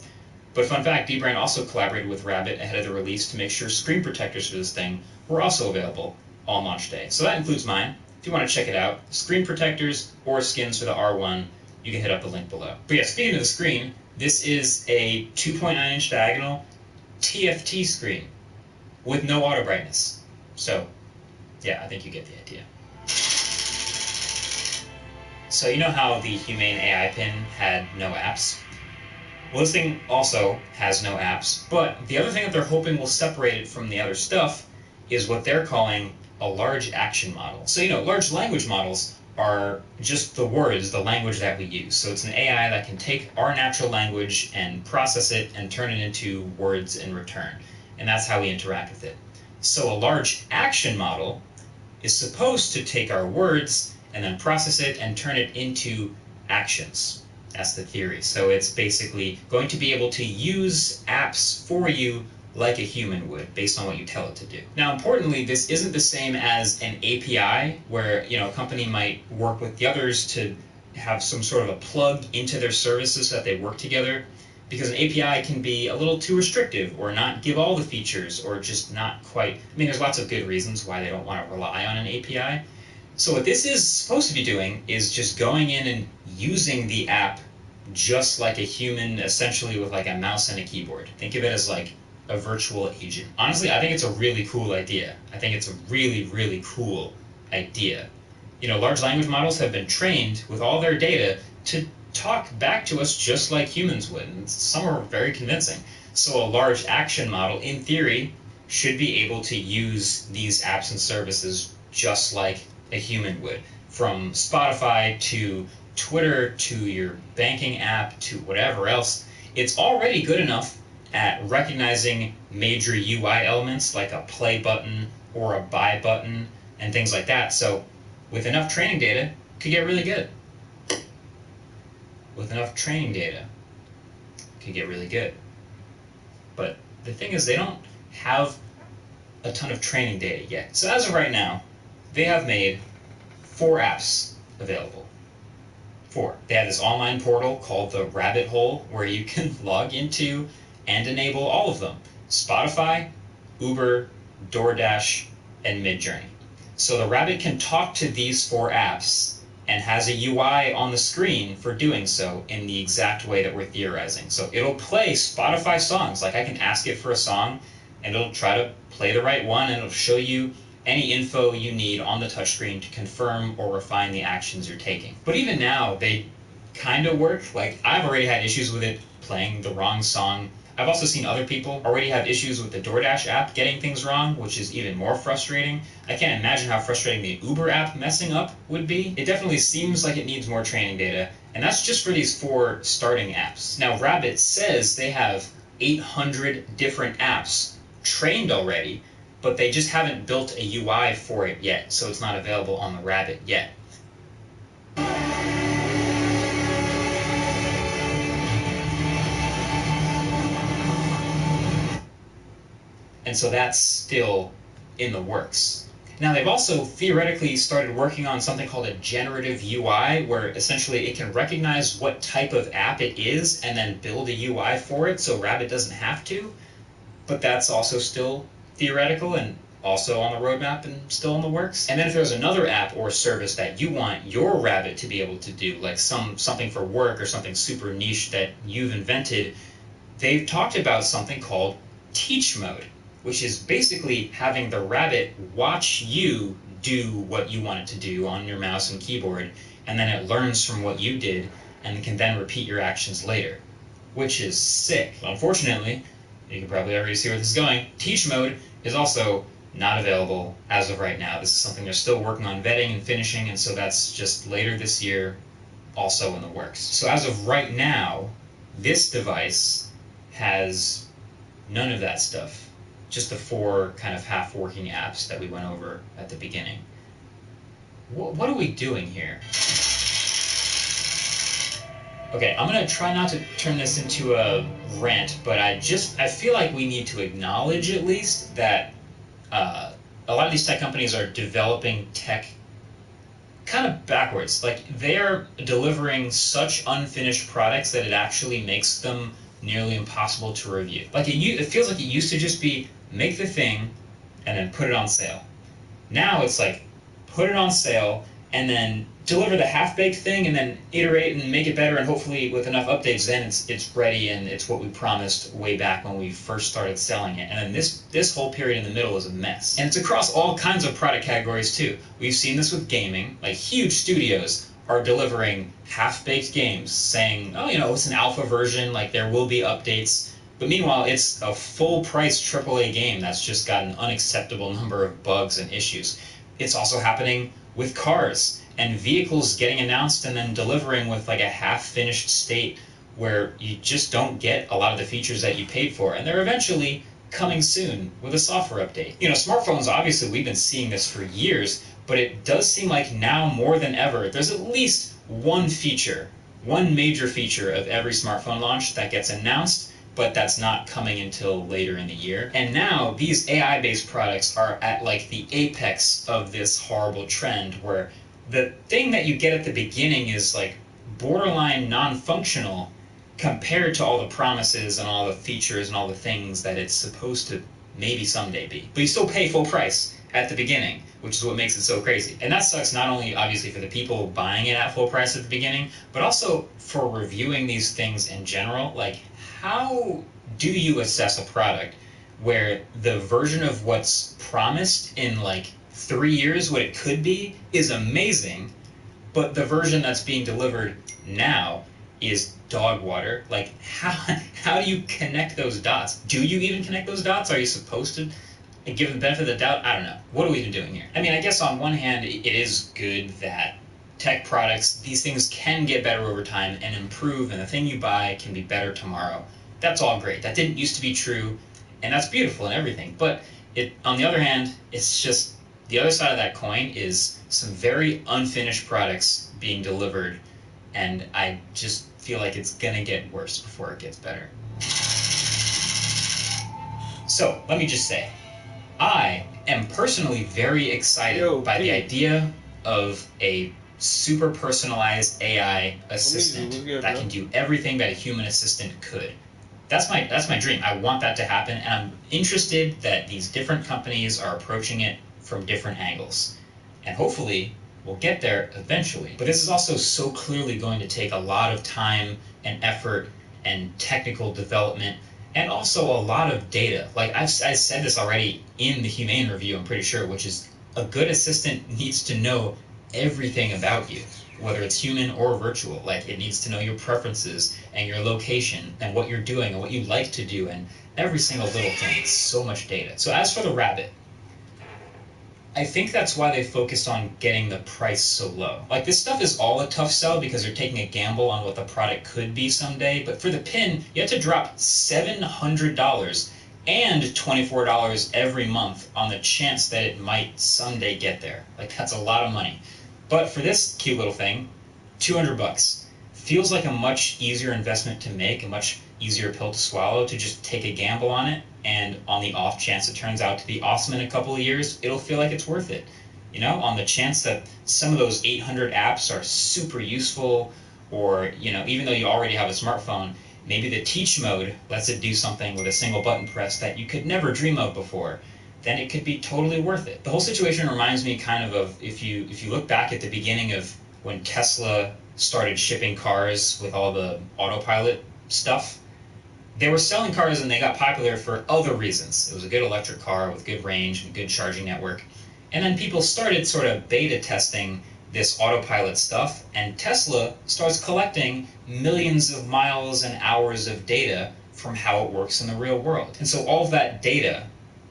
But fun fact, Dbrand also collaborated with Rabbit ahead of the release to make sure screen protectors for this thing were also available on launch day. So that includes mine. If you want to check it out, screen protectors or skins for the R1, you can hit up the link below. But yeah, speaking of the screen, this is a 2.9-inch diagonal TFT screen with no auto brightness. So, yeah, I think you get the idea. So you know how the Humane AI pin had no apps? Well, this thing also has no apps, but the other thing that they're hoping will separate it from the other stuff is what they're calling a large action model. So, large language models are just the words, the language that we use. So it's an AI that can take our natural language and process it and turn it into words in return. And that's how we interact with it. So a large action model is supposed to take our words and then process it and turn it into actions. That's the theory. So it's basically going to be able to use apps for you like a human would, based on what you tell it to do. Now, importantly, this isn't the same as an API where, a company might work with the others to have some sort of a plug into their services so that they work together, because an API can be a little too restrictive or not give all the features or just not quite. There's lots of good reasons why they don't want to rely on an API. So what this is supposed to be doing is just going in and using the app just like a human, essentially with like a mouse and a keyboard. Think of it as like a virtual agent. Honestly, I think it's a really cool idea. I think it's a really, really cool idea. Large language models have been trained with all their data to talk back to us just like humans would, and some are very convincing. So a large action model, in theory, should be able to use these apps and services just like a human would. From Spotify to Twitter to your banking app to whatever else, it's already good enough at recognizing major UI elements like a play button or a buy button and things like that. So with enough training data, it could get really good. With enough training data, it could get really good. But the thing is, they don't have a ton of training data yet. So as of right now, they have made 4 apps available. 4. They have this online portal called the Rabbit Hole where you can log into and enable all of them. Spotify, Uber, DoorDash, and Midjourney. So the Rabbit can talk to these 4 apps and has a UI on the screen for doing so in the exact way that we're theorizing. So it'll play Spotify songs. Like I can ask it for a song and it'll try to play the right one and it'll show you any info you need on the touchscreen to confirm or refine the actions you're taking. But even now, they kind of work. Like, I've already had issues with it playing the wrong song. I've also seen other people already have issues with the DoorDash app getting things wrong, which is even more frustrating. I can't imagine how frustrating the Uber app messing up would be. It definitely seems like it needs more training data, and that's just for these 4 starting apps. Now, Rabbit says they have 800 different apps trained already, but they just haven't built a UI for it yet, so it's not available on the Rabbit yet. And so that's still in the works. Now, they've also theoretically started working on something called a generative UI, where essentially it can recognize what type of app it is and then build a UI for it, so Rabbit doesn't have to. But that's also still theoretical and also on the roadmap and still in the works. And then if there's another app or service that you want your Rabbit to be able to do, like something for work or something super niche that you've invented, they've talked about something called Teach Mode, which is basically having the Rabbit watch you do what you want it to do on your mouse and keyboard, and then it learns from what you did and can then repeat your actions later, which is sick. Unfortunately, you can probably already see where this is going. Teach Mode is also not available as of right now. This is something they're still working on vetting and finishing, and so that's just later this year, also in the works. So as of right now, this device has none of that stuff. Just the 4 kind of half-working apps that we went over at the beginning. What are we doing here? Okay, I'm going to try not to turn this into a rant, but I feel like we need to acknowledge at least that a lot of these tech companies are developing tech kind of backwards. Like, they're delivering such unfinished products that it actually makes them nearly impossible to review. Like, it feels like it used to just be make the thing and then put it on sale. Now it's like put it on sale and then deliver the half-baked thing and then iterate and make it better, and hopefully with enough updates then it's ready and it's what we promised way back when we first started selling it. And then this whole period in the middle is a mess. And it's across all kinds of product categories too. We've seen this with gaming. Like, huge studios are delivering half-baked games saying, oh, it's an alpha version, like there will be updates. But meanwhile, it's a full-price AAA game that's just got an unacceptable number of bugs and issues. It's also happening with cars and vehicles getting announced and then delivering with like a half-finished state where you just don't get a lot of the features that you paid for. And they're eventually coming soon with a software update. Smartphones, obviously, we've been seeing this for years, but it does seem like now more than ever, there's at least one major feature of every smartphone launch that gets announced, but that's not coming until later in the year. And now these AI-based products are at like the apex of this horrible trend where the thing that you get at the beginning is like borderline non-functional compared to all the promises and all the features and all the things that it's supposed to maybe someday be. But you still pay full price at the beginning, which is what makes it so crazy. And that sucks not only obviously for the people buying it at full price at the beginning, but also for reviewing these things in general. Like, how do you assess a product where the version of what's promised in like 3 years, what it could be, is amazing, but the version that's being delivered now is dog water? Like, how do you connect those dots? Do you even connect those dots? Are you supposed to give them the benefit of the doubt? I don't know. What are we even doing here? I mean, I guess on one hand, it is good that tech products, these things can get better over time and improve, and the thing you buy can be better tomorrow. That's all great. That didn't used to be true, and that's beautiful and everything. But on the other hand, it's just the other side of that coin is some very unfinished products being delivered, and I just feel like it's gonna get worse before it gets better. So let me just say, I am personally very excited by the idea of a super personalized AI assistant that can do everything that a human assistant could. That's my dream. I want that to happen, and I'm interested that these different companies are approaching it from different angles. And hopefully we'll get there eventually. But this is also so clearly going to take a lot of time and effort and technical development, and also a lot of data. Like I said this already in the Humane review, I'm pretty sure, which is a good assistant needs to know everything about you, whether it's human or virtual. Like, it needs to know your preferences and your location and what you're doing and what you like to do and every single little thing. It's so much data. So as for the Rabbit, I think that's why they focused on getting the price so low. Like, this stuff is all a tough sell because they're taking a gamble on what the product could be someday. But for the Pin, you have to drop $700 and $24 every month on the chance that it might someday get there. Like, that's a lot of money. But for this cute little thing, $200 feels like a much easier investment to make, a much easier pill to swallow, to just take a gamble on it, and on the off chance it turns out to be awesome in a couple of years, it'll feel like it's worth it. On the chance that some of those 800 apps are super useful, or, even though you already have a smartphone, maybe the teach mode lets it do something with a single button press that you could never dream of before, then it could be totally worth it. The whole situation reminds me kind of if you look back at the beginning of when Tesla started shipping cars with all the autopilot stuff. They were selling cars and they got popular for other reasons. It was a good electric car with good range and good charging network. And then people started sort of beta testing this autopilot stuff, and Tesla starts collecting millions of miles and hours of data from how it works in the real world. And so all of that data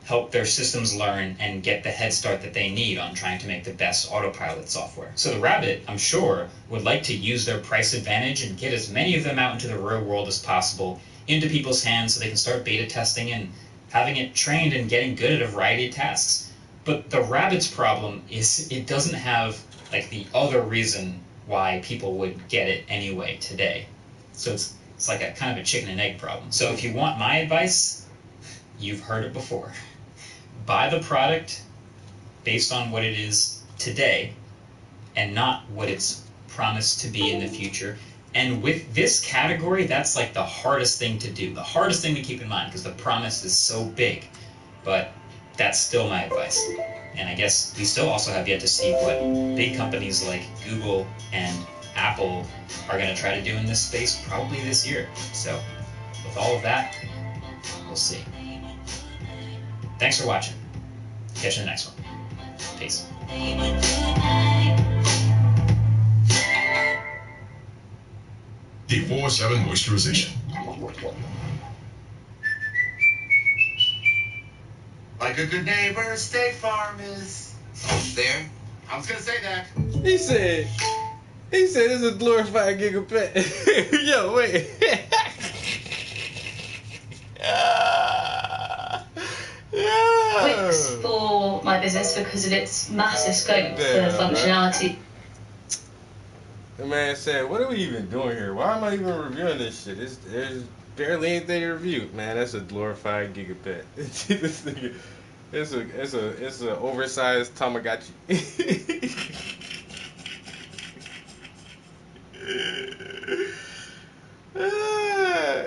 help their systems learn and get the head start that they need on trying to make the best autopilot software. So the Rabbit, I'm sure, would like to use their price advantage and get as many of them out into the real world as possible, into people's hands, so they can start beta testing and having it trained and getting good at a variety of tasks. But the Rabbit's problem is it doesn't have like the other reason why people would get it anyway today. So it's like a kind of a chicken and egg problem. So if you want my advice, you've heard it before. Buy the product based on what it is today and not what it's promised to be in the future. And with this category, that's like the hardest thing to do, the hardest thing to keep in mind, because the promise is so big. But that's still my advice. And I guess we still also have yet to see what big companies like Google and Apple are going to try to do in this space probably this year. So with all of that, we'll see. Thanks for watching. Catch you in the next one. Peace. D47 moisturization. Like a good neighbor, State Farm is there. I was gonna say that. He said it's a glorified gigapet. Yo, wait. Wix for my business because of its massive scope for functionality. The man said, what are we even doing here? Why am I even reviewing this shit? There's barely anything to review. Man, that's a glorified gigapet. This nigga, it's a oversized Tamagotchi.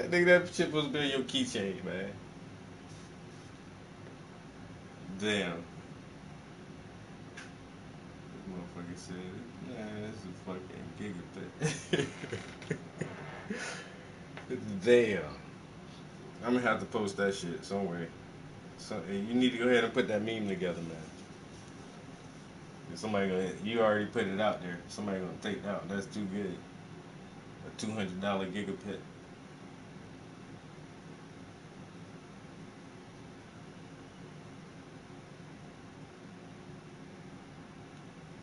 Nigga, that shit supposed to be on your keychain, man. Damn. This motherfucker said, man, this is a fucking gigapet. Damn. I'm gonna have to post that shit somewhere. So you need to go ahead and put that meme together, man. You already put it out there. Somebody gonna take it out. That's too good. A $200 gigapet.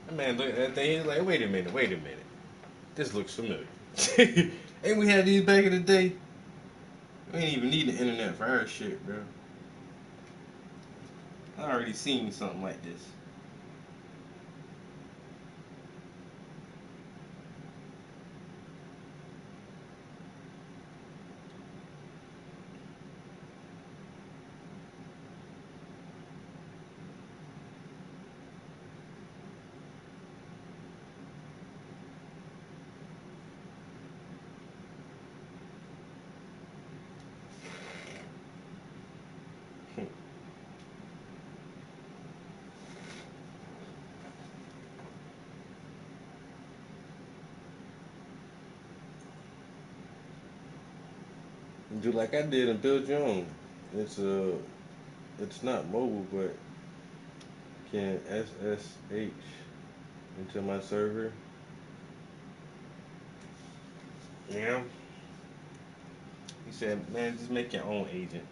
That man look at that thing. He's like, wait a minute. This looks familiar. Ain't we had these back in the day? We ain't even need the internet for our shit, bro. I already seen something like this. Do like I did and build your own. It's not mobile, but can SSH into my server. Yeah. He said, man, just make your own agent.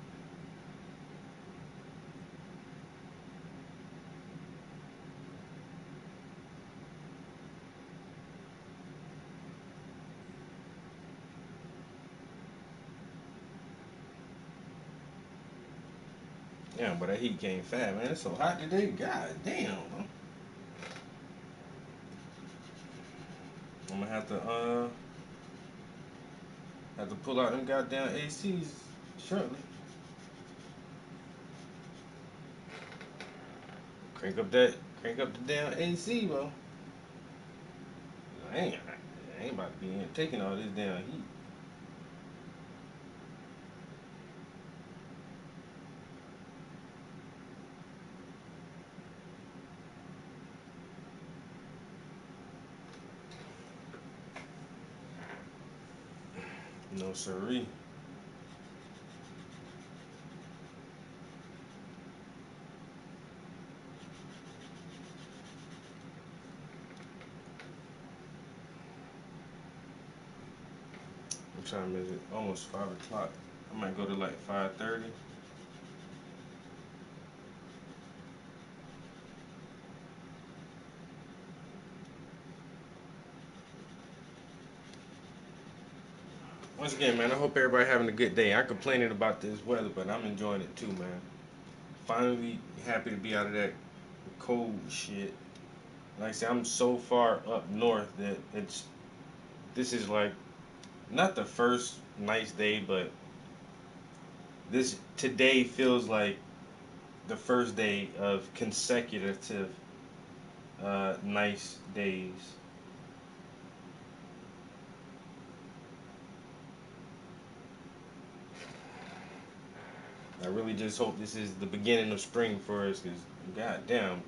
Yeah, but that heat came fast, man. It's so hot today. God damn. Huh? I'm gonna have to pull out them goddamn ACs shortly. Crank up the damn AC, bro. I ain't about to be in taking all this damn heat. No siree. What time is it? Almost 5 o'clock. I might go to like 5:30. Once again, man, I hope everybody having a good day. I'm complaining about this weather, but I'm enjoying it too, man. Finally happy to be out of that cold shit. Like I said, I'm so far up north that this is like not the first nice day, but today feels like the first day of consecutive nice days. I really just hope this is the beginning of spring for us, because goddamn,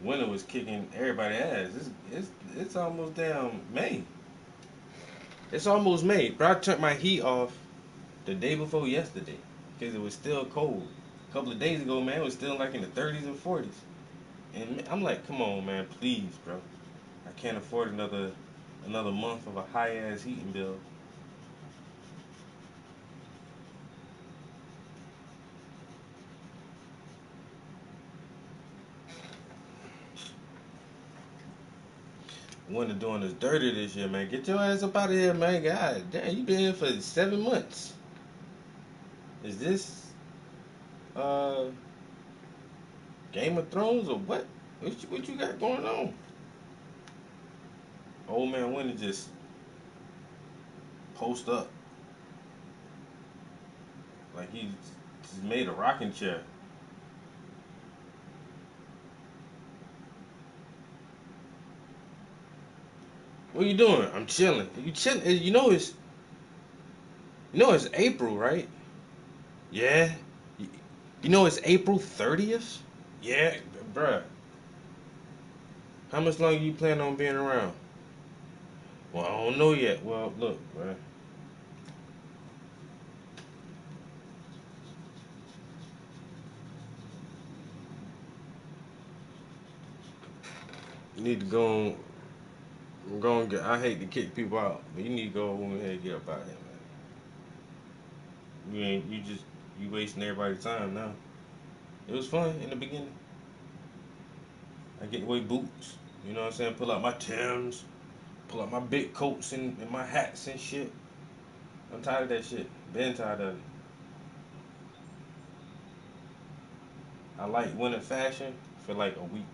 winter was kicking everybody ass. It's almost damn May. It's almost May, but I turned my heat off the day before yesterday because it was still cold. A couple of days ago, man, it was still like in the 30s and 40s. And I'm like, come on, man, please, bro. I can't afford another month of a high ass heating bill. Winter doing us dirty this year, man. Get your ass up out of here, man. God damn, you been here for 7 months. Is this Game of Thrones or what? What you got going on? Old man Winter just post up like he just made a rocking chair. What you doing? I'm chilling. You chilling? It's April, right? Yeah. You know it's April 30th? Yeah, bruh. How much longer you plan on being around? Well, I don't know yet. Well, look, bruh. You need to go and get. I hate to kick people out, but you need to go ahead and get up out here, man. You wasting everybody's time now. It was fun in the beginning. I get away boots. You know what I'm saying? Pull out my Timbs, pull out my big coats and my hats and shit. I'm tired of that shit. Been tired of it. I like winter fashion for like a week.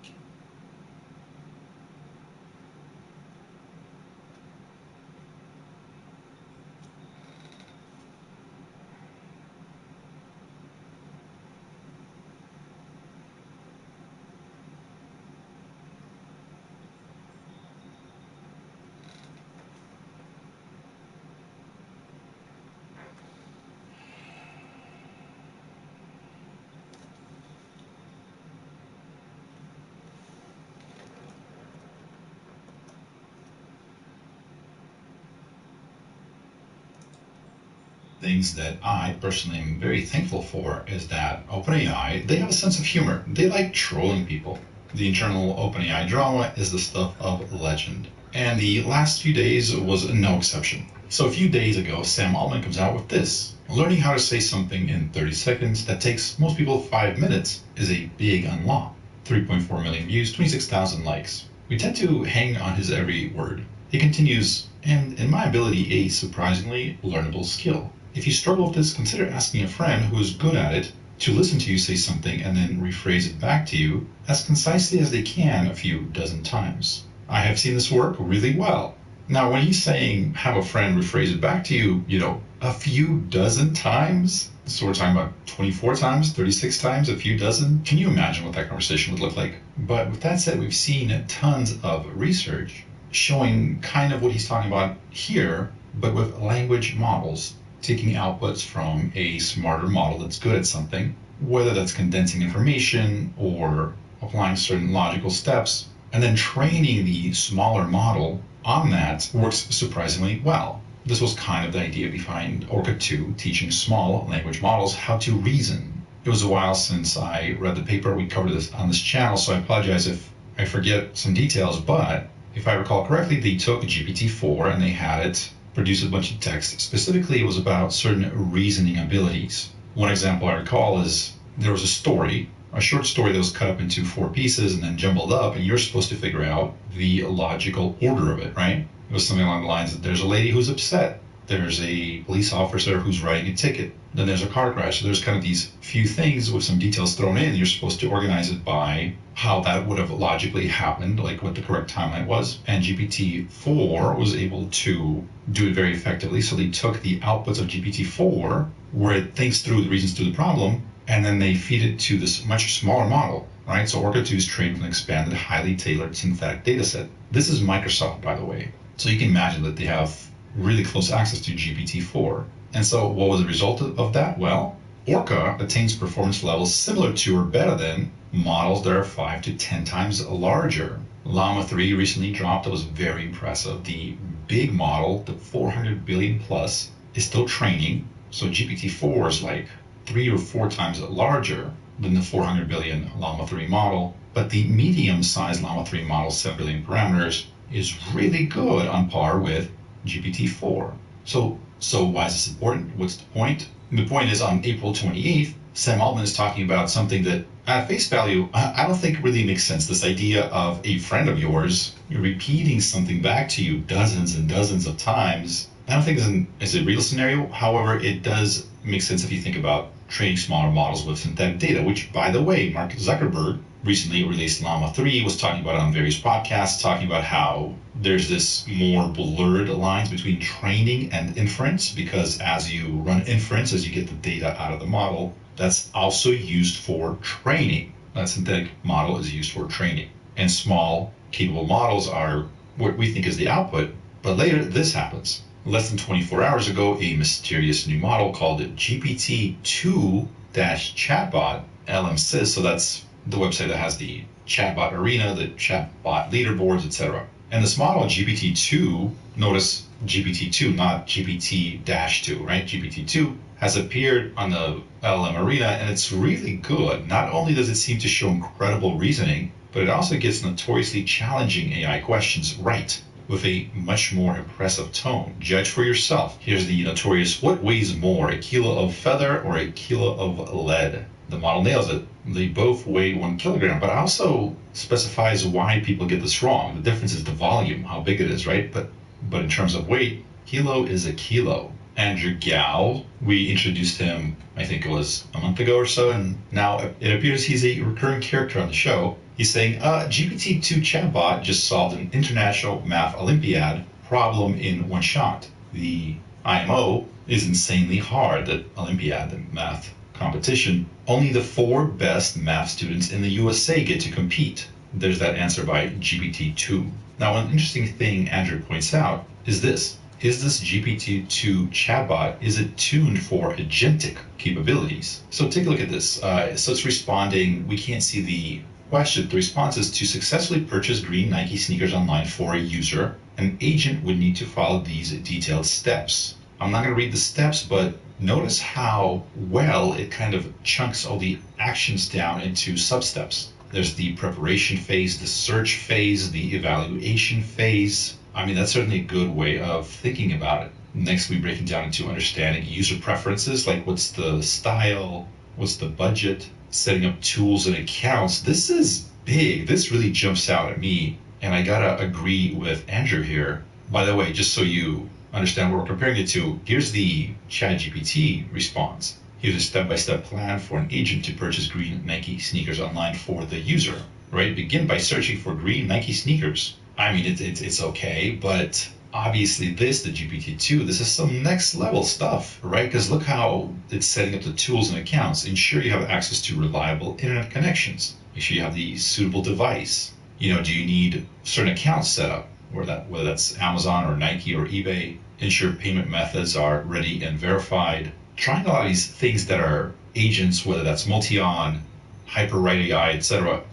Things that I personally am very thankful for is that OpenAI, they have a sense of humor. They like trolling people. The internal OpenAI drama is the stuff of legend. And the last few days was no exception. So a few days ago, Sam Altman comes out with this. Learning how to say something in 30 seconds that takes most people 5 minutes is a big unlock. 3.4 million views, 26,000 likes. We tend to hang on his every word. He continues, and in my ability, a surprisingly learnable skill. If you struggle with this, consider asking a friend who is good at it to listen to you say something and then rephrase it back to you as concisely as they can a few dozen times. I have seen this work really well. Now, when he's saying have a friend rephrase it back to you, a few dozen times, so we're talking about 24 times, 36 times, a few dozen. Can you imagine what that conversation would look like? But with that said, we've seen tons of research showing kind of what he's talking about here, but with language models, taking outputs from a smarter model that's good at something, whether that's condensing information or applying certain logical steps, and then training the smaller model on that works surprisingly well. This was kind of the idea behind Orca 2, teaching small language models how to reason. It was a while since I read the paper. We covered this on this channel, so I apologize if I forget some details, but if I recall correctly, they took GPT-4 and they had it produce a bunch of text. Specifically, it was about certain reasoning abilities. One example I recall is there was a short story that was cut up into 4 pieces and then jumbled up, and you're supposed to figure out the logical order of it, right? It was something along the lines that there's a lady who's upset, there's a police officer who's writing a ticket, then there's a car crash. So there's kind of these few things with some details thrown in. You're supposed to organize it by how that would have logically happened, like what the correct timeline was. And GPT-4 was able to do it very effectively. So they took the outputs of GPT-4, where it thinks through the reasons to the problem, and then they feed it to this much smaller model, right? So Orca 2 is trained with an expanded, highly tailored synthetic data set. This is Microsoft, by the way. So you can imagine that they have really close access to GPT-4. And so what was the result of that? Well, Orca attains performance levels similar to or better than models that are 5 to 10 times larger. Llama 3 recently dropped. That was very impressive. The big model, the 400 billion plus, is still training. So GPT-4 is like 3 or 4 times larger than the 400 billion Llama 3 model. But the medium-sized Llama 3 model, 7 billion parameters, is really good on par with GPT-4. So why is this important? What's the point? The point is, on April 28th, Sam Altman is talking about something that, at face value, I don't think really makes sense. This idea of a friend of yours repeating something back to you dozens and dozens of times, I don't think is a real scenario. However, it does make sense if you think about training smaller models with synthetic data, which, by the way, Mark Zuckerberg recently released Llama 3, was talking about on various podcasts, talking about how there's this more blurred lines between training and inference, because as you run inference, as you get the data out of the model, that's also used for training. That synthetic model is used for training. And small, capable models are what we think is the output. But later, this happens. Less than 24 hours ago, a mysterious new model called GPT-2-chatbot, LM-SIS, so that's the website that has the chatbot arena, the chatbot leaderboards, etc. And this model, GPT-2, notice GPT-2, not GPT-2, right? GPT-2 has appeared on the LLM arena, and it's really good. Not only does it seem to show incredible reasoning, but it also gets notoriously challenging AI questions right, with a much more impressive tone. Judge for yourself. Here's the notorious, what weighs more, a kilo of feather or a kilo of lead? The model nails it. They both weigh 1 kilogram, but also specifies why people get this wrong. The difference is the volume, how big it is, right? But in terms of weight, kilo is a kilo. Andrew Gao, we introduced him, I think it was a month ago or so, and now it appears he's a recurring character on the show. He's saying, GPT-2 chatbot just solved an international math Olympiad problem in one shot. The IMO is insanely hard, that Olympiad, the math competition. Only the 4 best math students in the USA get to compete. There's that answer by GPT-2. Now, one interesting thing Andrew points out is this. Is this GPT-2 chatbot, is it tuned for agentic capabilities? So take a look at this. So it's responding, we can't see the question. The response is, to successfully purchase green Nike sneakers online for a user, an agent would need to follow these detailed steps. I'm not going to read the steps, but notice how well it kind of chunks all the actions down into sub-steps. There's the preparation phase, the search phase, the evaluation phase. I mean, that's certainly a good way of thinking about it. Next, we break it down into understanding user preferences, like what's the style, what's the budget, setting up tools and accounts. This is big. This really jumps out at me. And I gotta agree with Andrew here. By the way, just so you understand what we're comparing it to, here's the ChatGPT response. Here's a step-by-step plan for an agent to purchase green Nike sneakers online for the user, right? Begin by searching for green Nike sneakers. I mean, it's okay, but obviously the GPT-2, this is some next level stuff, right? Because look how it's setting up the tools and accounts. Ensure you have access to reliable internet connections. Make sure you have the suitable device. Do you need certain accounts set up, whether that's Amazon or Nike or eBay? Ensure payment methods are ready and verified. Trying a lot of these things that are agents, whether that's Multion, HyperWrite AI, etc.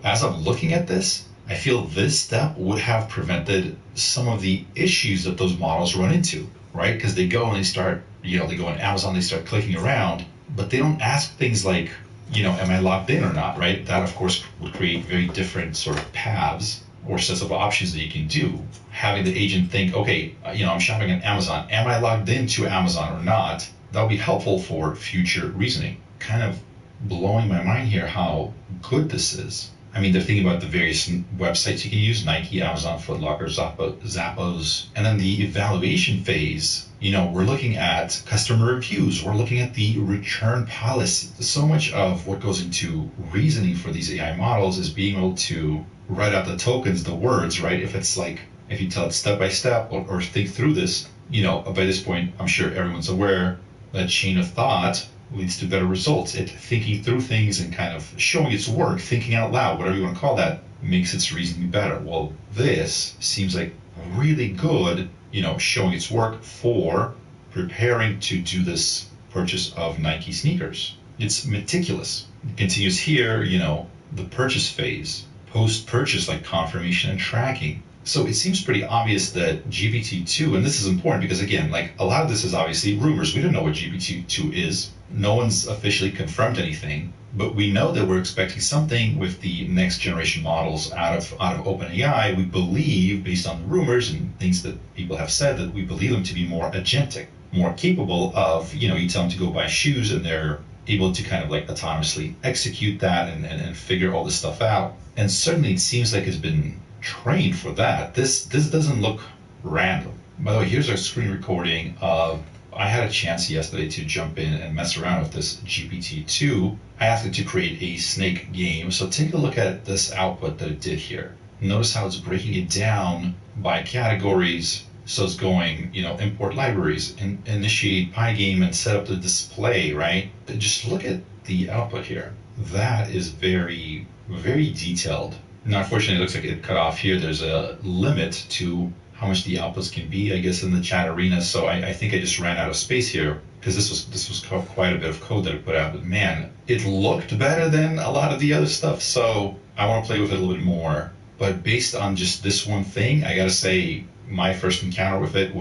As I'm looking at this, I feel this step would have prevented some of the issues that those models run into, right? Because they go and they start, they go on Amazon, they start clicking around, but they don't ask things like, am I logged in or not, right? That, of course, would create very different sort of paths or sets of options that you can do. Having the agent think, okay, I'm shopping on Amazon. Am I logged into Amazon or not? That'll be helpful for future reasoning. Kind of blowing my mind here how good this is. I mean, they're thinking about the various websites you can use, Nike, Amazon, Foot Locker, Zappos. And then the evaluation phase, we're looking at customer reviews. We're looking at the return policy. So much of what goes into reasoning for these AI models is being able to write out the tokens, the words, right? If you tell it step by step or think through this, by this point, I'm sure everyone's aware that chain of thought leads to better results. It thinking through things and kind of showing its work, thinking out loud, whatever you want to call that, makes its reasoning better. Well, this seems like really good, showing its work for preparing to do this purchase of Nike sneakers. It's meticulous. It continues here, the purchase phase, post-purchase like confirmation and tracking. So it seems pretty obvious that GPT-2, and this is important because again, like a lot of this is obviously rumors. We don't know what GPT-2 is. No one's officially confirmed anything, but we know that we're expecting something with the next generation models out of OpenAI. We believe, based on the rumors and things that people have said, that we believe them to be more agentic, more capable of, you tell them to go buy shoes and they're able to kind of like autonomously execute that and figure all this stuff out. And certainly it seems like it's been trained for that. This doesn't look random. By the way, here's our screen recording of, I had a chance yesterday to jump in and mess around with this GPT-2. I asked it to create a snake game. So take a look at this output that it did here. Notice how it's breaking it down by categories. So it's going, import libraries, initiate Pygame and set up the display, right? But just look at the output here. That is very, very detailed. Now, unfortunately, it looks like it cut off here. There's a limit to how much the outputs can be, I guess, in the chat arena. So I think I just ran out of space here because this was quite a bit of code that I put out. But man, it looked better than a lot of the other stuff. So I want to play with it a little bit more. But based on just this one thing, I got to say, my first encounter with it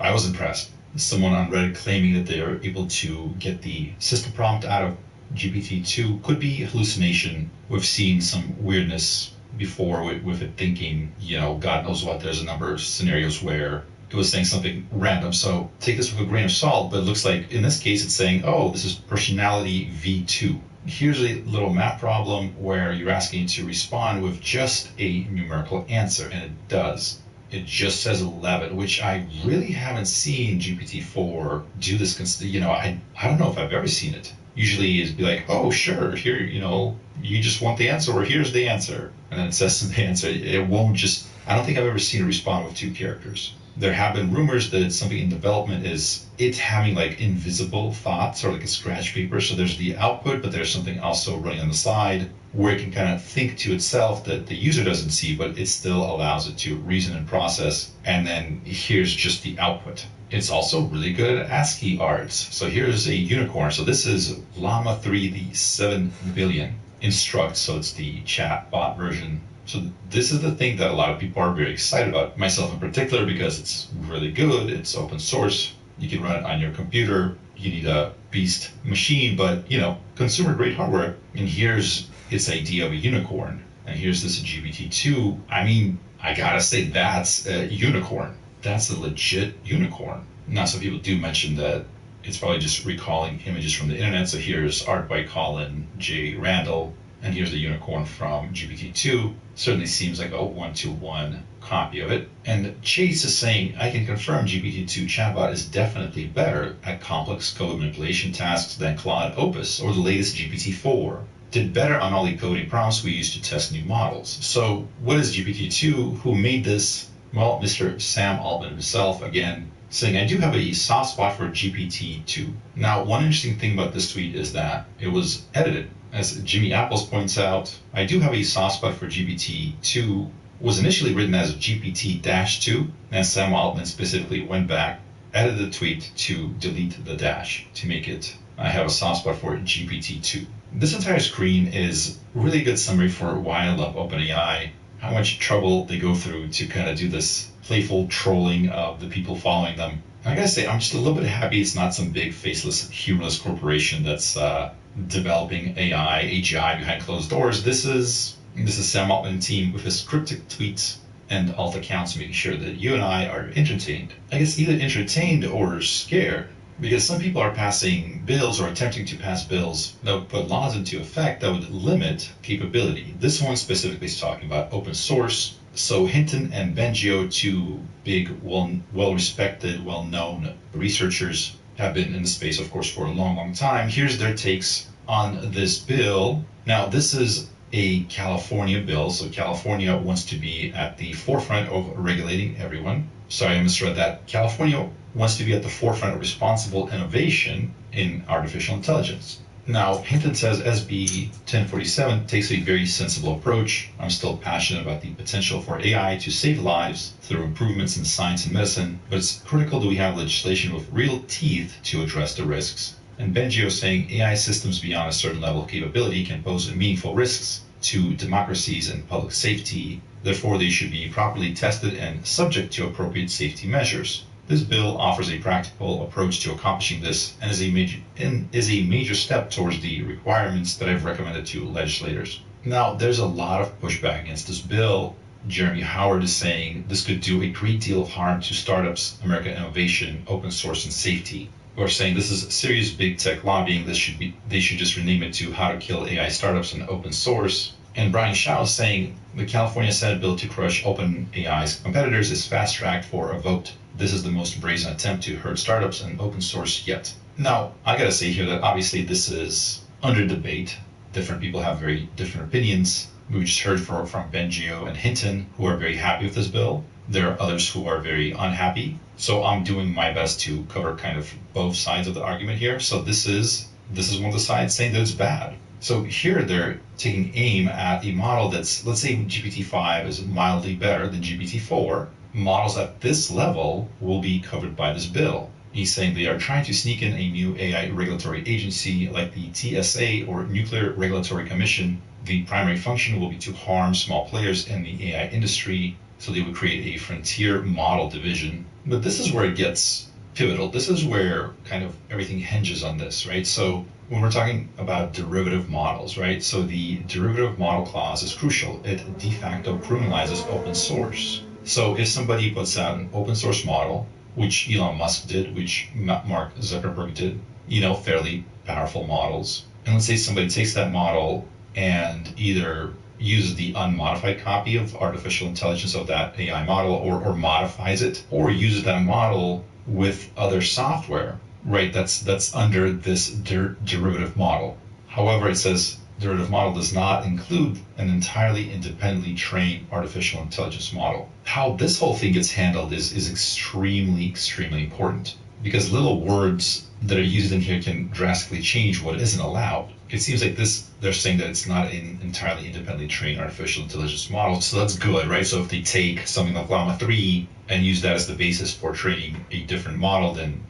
I was impressed. Someone on Reddit claiming that they are able to get the system prompt out of GPT-2 could be hallucination. We've seen some weirdness before with it thinking, God knows what. There's a number of scenarios where it was saying something random. So take this with a grain of salt, but it looks like in this case it's saying, oh, this is personality V2. Here's a little math problem where you're asking it to respond with just a numerical answer, and it does. It just says 11, which I really haven't seen GPT-4 do this. I don't know if I've ever seen it. Usually it'd be like, oh, sure, here, you just want the answer, or here's the answer. And then it says the answer. It won't just, I don't think I've ever seen it respond with 2 characters. There have been rumors that something in development is it having like invisible thoughts or like a scratch paper. So there's the output, but there's something also running on the side where it can kind of think to itself that the user doesn't see, but it still allows it to reason and process. And then here's just the output. It's also really good at ASCII arts. So here's a unicorn. So this is Llama 3, the 7 billion instruct. So it's the chat bot version. So this is the thing that a lot of people are very excited about, myself in particular, because it's really good. It's open source. You can run it on your computer. You need a beast machine, but consumer grade hardware. And here's its idea of a unicorn. And here's this GPT-2. I mean, I gotta say that's a unicorn. That's a legit unicorn. Now, some people do mention that it's probably just recalling images from the internet. So here's art by Colin J. Randall. And here's the unicorn from GPT-2. Certainly seems like a 1-to-1 copy of it. And Chase is saying, I can confirm GPT-2 chatbot is definitely better at complex code manipulation tasks than Claude Opus or the latest GPT-4. Did better on all the coding prompts we used to test new models. So what is GPT-2? Who made this? Well, Mr. Sam Altman himself, again, saying, I do have a soft spot for GPT-2. Now, one interesting thing about this tweet is that it was edited. As Jimmy Apples points out, I do have a soft spot for GPT-2. Was initially written as GPT-2, and Sam Altman specifically went back, edited the tweet to delete the dash to make it, I have a soft spot for GPT-2. This entire screen is really a good summary for why I love OpenAI, how much trouble they go through to kind of do this playful trolling of the people following them. And I gotta say, I'm just a little bit happy it's not some big faceless, humorless corporation that's developing AGI behind closed doors. This is Sam Altman team with his cryptic tweets and alt accounts, making sure that you and I are entertained. I guess either entertained or scared, because some people are passing bills or attempting to pass bills that would put laws into effect that would limit capability. This one specifically is talking about open source. So Hinton and Bengio, 2 big, well-respected, well-known researchers, have been in the space, of course, for a long, long time. Here's their takes on this bill. Now, this is a California bill, so California wants to be at the forefront of regulating everyone. Sorry, I misread that. California wants to be at the forefront of responsible innovation in artificial intelligence. Now, Hinton says SB 1047 takes a very sensible approach. I'm still passionate about the potential for AI to save lives through improvements in science and medicine, but it's critical that we have legislation with real teeth to address the risks. And Bengio saying AI systems beyond a certain level of capability can pose meaningful risks to democracies and public safety. Therefore, they should be properly tested and subject to appropriate safety measures. This bill offers a practical approach to accomplishing this and is a major step towards the requirements that I've recommended to legislators. Now, there's a lot of pushback against this bill. Jeremy Howard is saying this could do a great deal of harm to startups, American innovation, open source, and safety. We're saying this is serious big tech lobbying. They should just rename it to How to Kill AI Startups and Open Source. And Brian Shao is saying the California Senate bill to crush OpenAI's competitors is fast-tracked for a vote. This is the most brazen attempt to hurt startups and open source yet. Now, I gotta say here that obviously this is under debate. Different people have very different opinions. We just heard from Bengio and Hinton, who are very happy with this bill. There are others who are very unhappy. So I'm doing my best to cover kind of both sides of the argument here. So this is one of the sides saying that it's bad. So here they're taking aim at a model that's, let's say GPT-5 is mildly better than GPT-4. Models at this level will be covered by this bill. He's saying they are trying to sneak in a new AI regulatory agency like the TSA or Nuclear Regulatory Commission. The primary function will be to harm small players in the AI industry, so they would create a frontier model division. But this is where it gets pivotal. This is where kind of everything hinges on this, right? So when we're talking about derivative models, right? So the derivative model clause is crucial. It de facto criminalizes open source. So if somebody puts out an open source model, which Elon Musk did, which Mark Zuckerberg did, fairly powerful models, and let's say somebody takes that model and either uses the unmodified copy of artificial intelligence of that AI model or modifies it, or uses that model with other software, right? That's under this derivative model. However, it says derivative model does not include an entirely independently trained artificial intelligence model. How this whole thing gets handled is extremely, extremely important, because little words that are used in here can drastically change what isn't allowed. It seems like they're saying that it's not an entirely independently trained artificial intelligence model, so that's good, right? So if they take something like Llama 3 and use that as the basis for training a different model, then,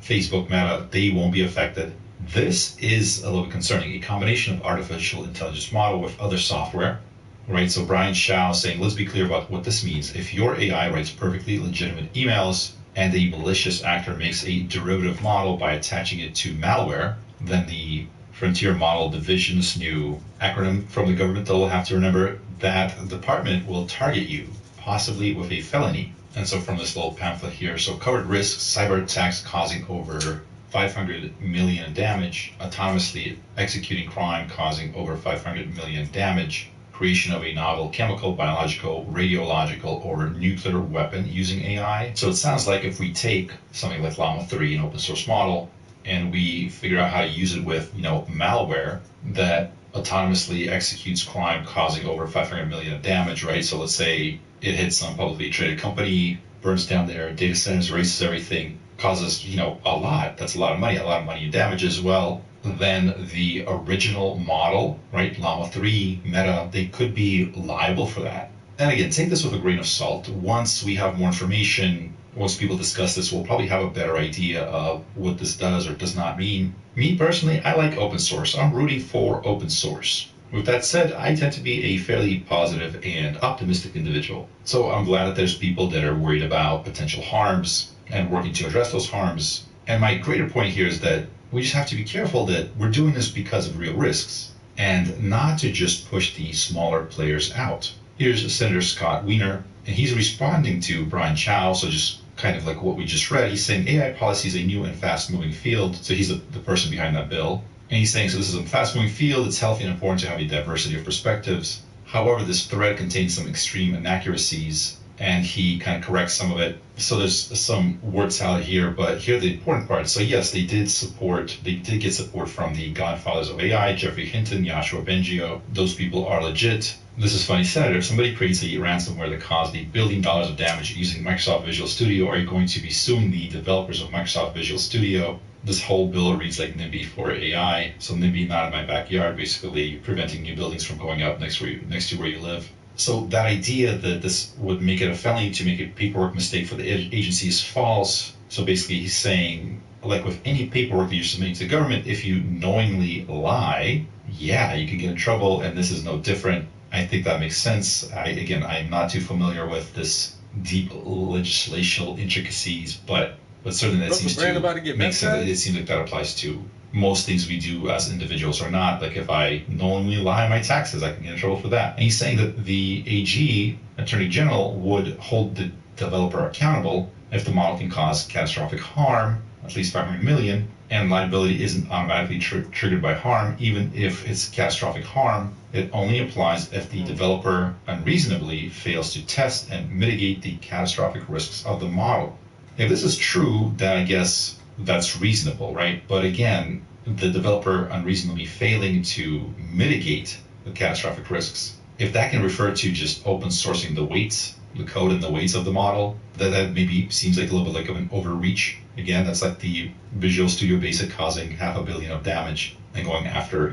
Facebook, Meta, they won't be affected. This is a little bit concerning, a combination of artificial intelligence model with other software, right? So Brian Shao saying, let's be clear about what this means. If your AI writes perfectly legitimate emails and a malicious actor makes a derivative model by attaching it to malware, then the Frontier Model Division's new acronym from the government, they'll have to remember that department will target you, possibly with a felony. And so from this little pamphlet here, so covered risks, cyber attacks causing over 500 million damage, autonomously executing crime causing over 500 million damage, creation of a novel chemical, biological, radiological, or nuclear weapon using AI. So it sounds like if we take something like Llama 3, an open source model, and we figure out how to use it with, malware that autonomously executes crime causing over 500 million damage, right? So let's say it hits some publicly traded company, burns down their data centers, erases everything, causes, a lot. That's a lot of money in damage as well. Then the original model, right, Llama 3, Meta, they could be liable for that. And again, take this with a grain of salt. Once we have more information, once people discuss this, we'll probably have a better idea of what this does or does not mean. Me personally, I like open source. I'm rooting for open source. With that said, I tend to be a fairly positive and optimistic individual. So I'm glad that there's people that are worried about potential harms and working to address those harms. And my greater point here is that we just have to be careful that we're doing this because of real risks and not to just push the smaller players out. Here's Senator Scott Wiener, and he's responding to Brian Shao, so just kind of like what we just read. He's saying AI policy is a new and fast-moving field. So he's the person behind that bill. And he's saying, so this is a fast-moving field. It's healthy and important to have a diversity of perspectives. However, this thread contains some extreme inaccuracies, and he kind of corrects some of it. So there's some word salad here, but here are the important parts. So yes, they did get support from the godfathers of AI, Geoffrey Hinton, Yoshua Bengio. Those people are legit. This is funny, Senator. If somebody creates a ransomware that caused $1 billion of damage using Microsoft Visual Studio, are you going to be suing the developers of Microsoft Visual Studio? this whole bill reads like NIMBY for AI. So NIMBY, not in my backyard, basically preventing new buildings from going up next to where you live. So that idea that this would make it a felony to make a paperwork mistake for the agency is false. So basically he's saying, like with any paperwork that you're submitting to the government, if you knowingly lie, yeah, you can get in trouble, and this is no different. I think that makes sense. I'm not too familiar with this deep legislational intricacies, but certainly that seems to make sense. It seems like that applies to most things we do as individuals or not. Like if I knowingly lie on my taxes, I can get in trouble for that. And he's saying that the AG, Attorney General, would hold the developer accountable if the model can cause catastrophic harm, at least 500 million, and liability isn't automatically triggered by harm. Even if it's catastrophic harm, it only applies if the developer unreasonably fails to test and mitigate the catastrophic risks of the model. If this is true, then I guess that's reasonable, right? But again, the developer unreasonably failing to mitigate the catastrophic risks, if that can refer to just open sourcing the weights, the code and the weights of the model, that maybe seems like a little bit like of an overreach. Again, that's like the Visual Studio Basic causing $500 million of damage and going after,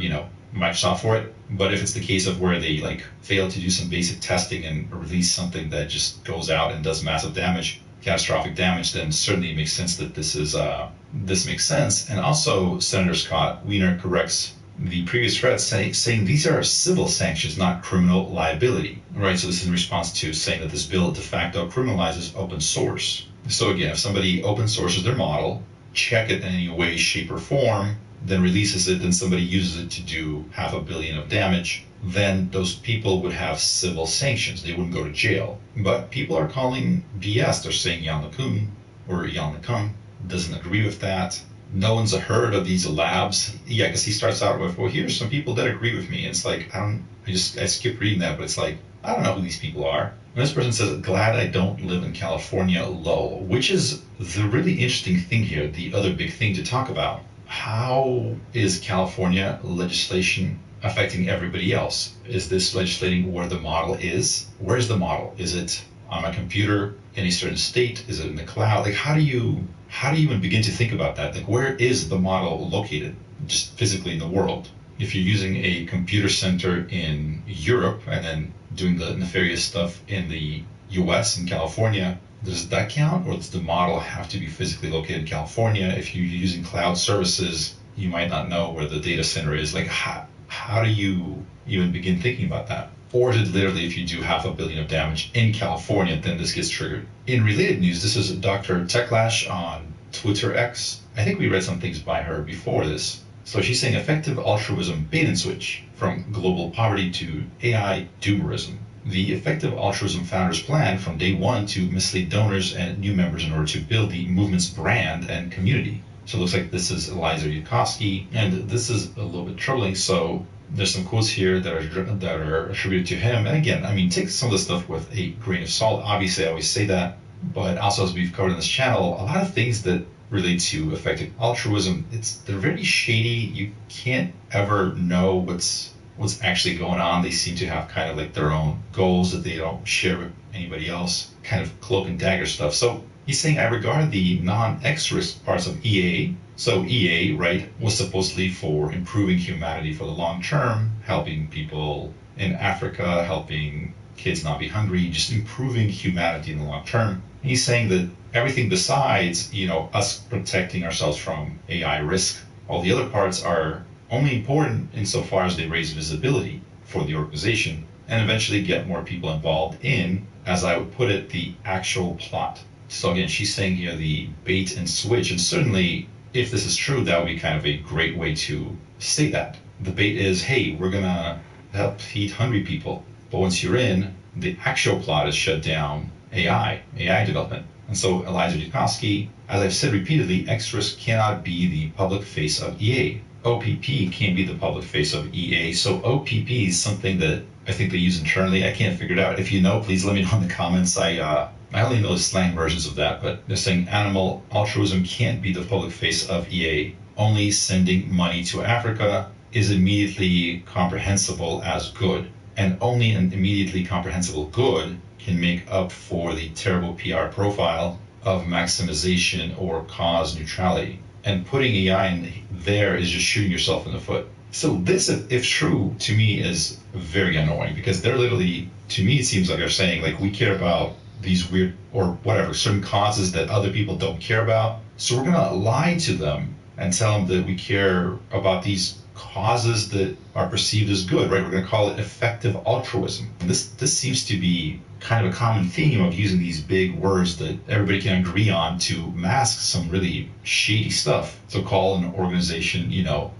Microsoft for it. But if it's the case of where they like fail to do some basic testing and release something that just goes out and does massive damage, catastrophic damage, then certainly it makes sense that this makes sense. And also, Senator Scott Wiener corrects the previous thread saying these are civil sanctions, not criminal liability, right? So this is in response to saying that this bill de facto criminalizes open source. So again, if somebody open sources their model, check it in any way, shape, or form, then releases it, then somebody uses it to do $500 million of damage, then those people would have civil sanctions. They wouldn't go to jail. But people are calling BS. They're saying Yann LeCun or Yann LeCun doesn't agree with that. No one's heard of these labs. Yeah, because he starts out with, well, here's some people that agree with me. And it's like, I skip reading that, but it's like, I don't know who these people are. And this person says, glad I don't live in California, lol, which is the really interesting thing here, the other big thing to talk about. How is California legislation affecting everybody else? Is this legislating where the model is? Where's the model? Is it on my computer in a certain state? Is it in the cloud? Like, how do you even begin to think about that? Like, where is the model located, just physically in the world? If you're using a computer center in Europe and then doing the nefarious stuff in the US and California, does that count? Or does the model have to be physically located in California? If you're using cloud services, you might not know where the data center is. Like, how do you even begin thinking about that? Or is it literally if you do $500 million of damage in California, then this gets triggered? In related news, this is Dr. Techlash on Twitter X. I think we read some things by her before this. So she's saying effective altruism bait and switch from global poverty to AI doomerism. The effective altruism founders plan from day one to mislead donors and new members in order to build the movement's brand and community. So it looks like this is Eliza Yudkowsky, and this is a little bit troubling. So there's some quotes here that are attributed to him. And again, I mean, take some of the stuff with a grain of salt. Obviously, I always say that. But also, as we've covered on this channel, a lot of things that relate to effective altruism, they're very shady. You can't ever know what's actually going on. They seem to have kind of like their own goals that they don't share with anybody else, kind of cloak and dagger stuff. So he's saying, I regard the non-X-risk parts of EA. So EA, right, was supposedly for improving humanity for the long term, helping people in Africa, helping kids not be hungry, just improving humanity in the long term. He's saying that everything besides, us protecting ourselves from AI risk, all the other parts are only important insofar as they raise visibility for the organization and eventually get more people involved in, as I would put it, the actual plot. So again, she's saying here the bait and switch, and certainly if this is true, that would be kind of a great way to state that. The bait is, hey, we're gonna help feed hungry people. But once you're in, the actual plot is shut down AI development. And so Eliza Yudkowsky, as I've said repeatedly, X-Risk cannot be the public face of EA. OPP can't be the public face of EA. So OPP is something that I think they use internally. I can't figure it out. If you know, please let me know in the comments. I only know the slang versions of that, but they're saying animal altruism can't be the public face of EA. Only sending money to Africa is immediately comprehensible as good. And only an immediately comprehensible good can make up for the terrible PR profile of maximization or cause neutrality. And putting AI in there is just shooting yourself in the foot. So this, if true, to me is very annoying, because they're literally, to me, it seems like they're saying, like, we care about these weird, or whatever, certain causes that other people don't care about. So we're going to lie to them and tell them that we care about these causes that are perceived as good, right? We're going to call it effective altruism. And this seems to be kind of a common theme of using these big words that everybody can agree on to mask some really shady stuff. So call an organization,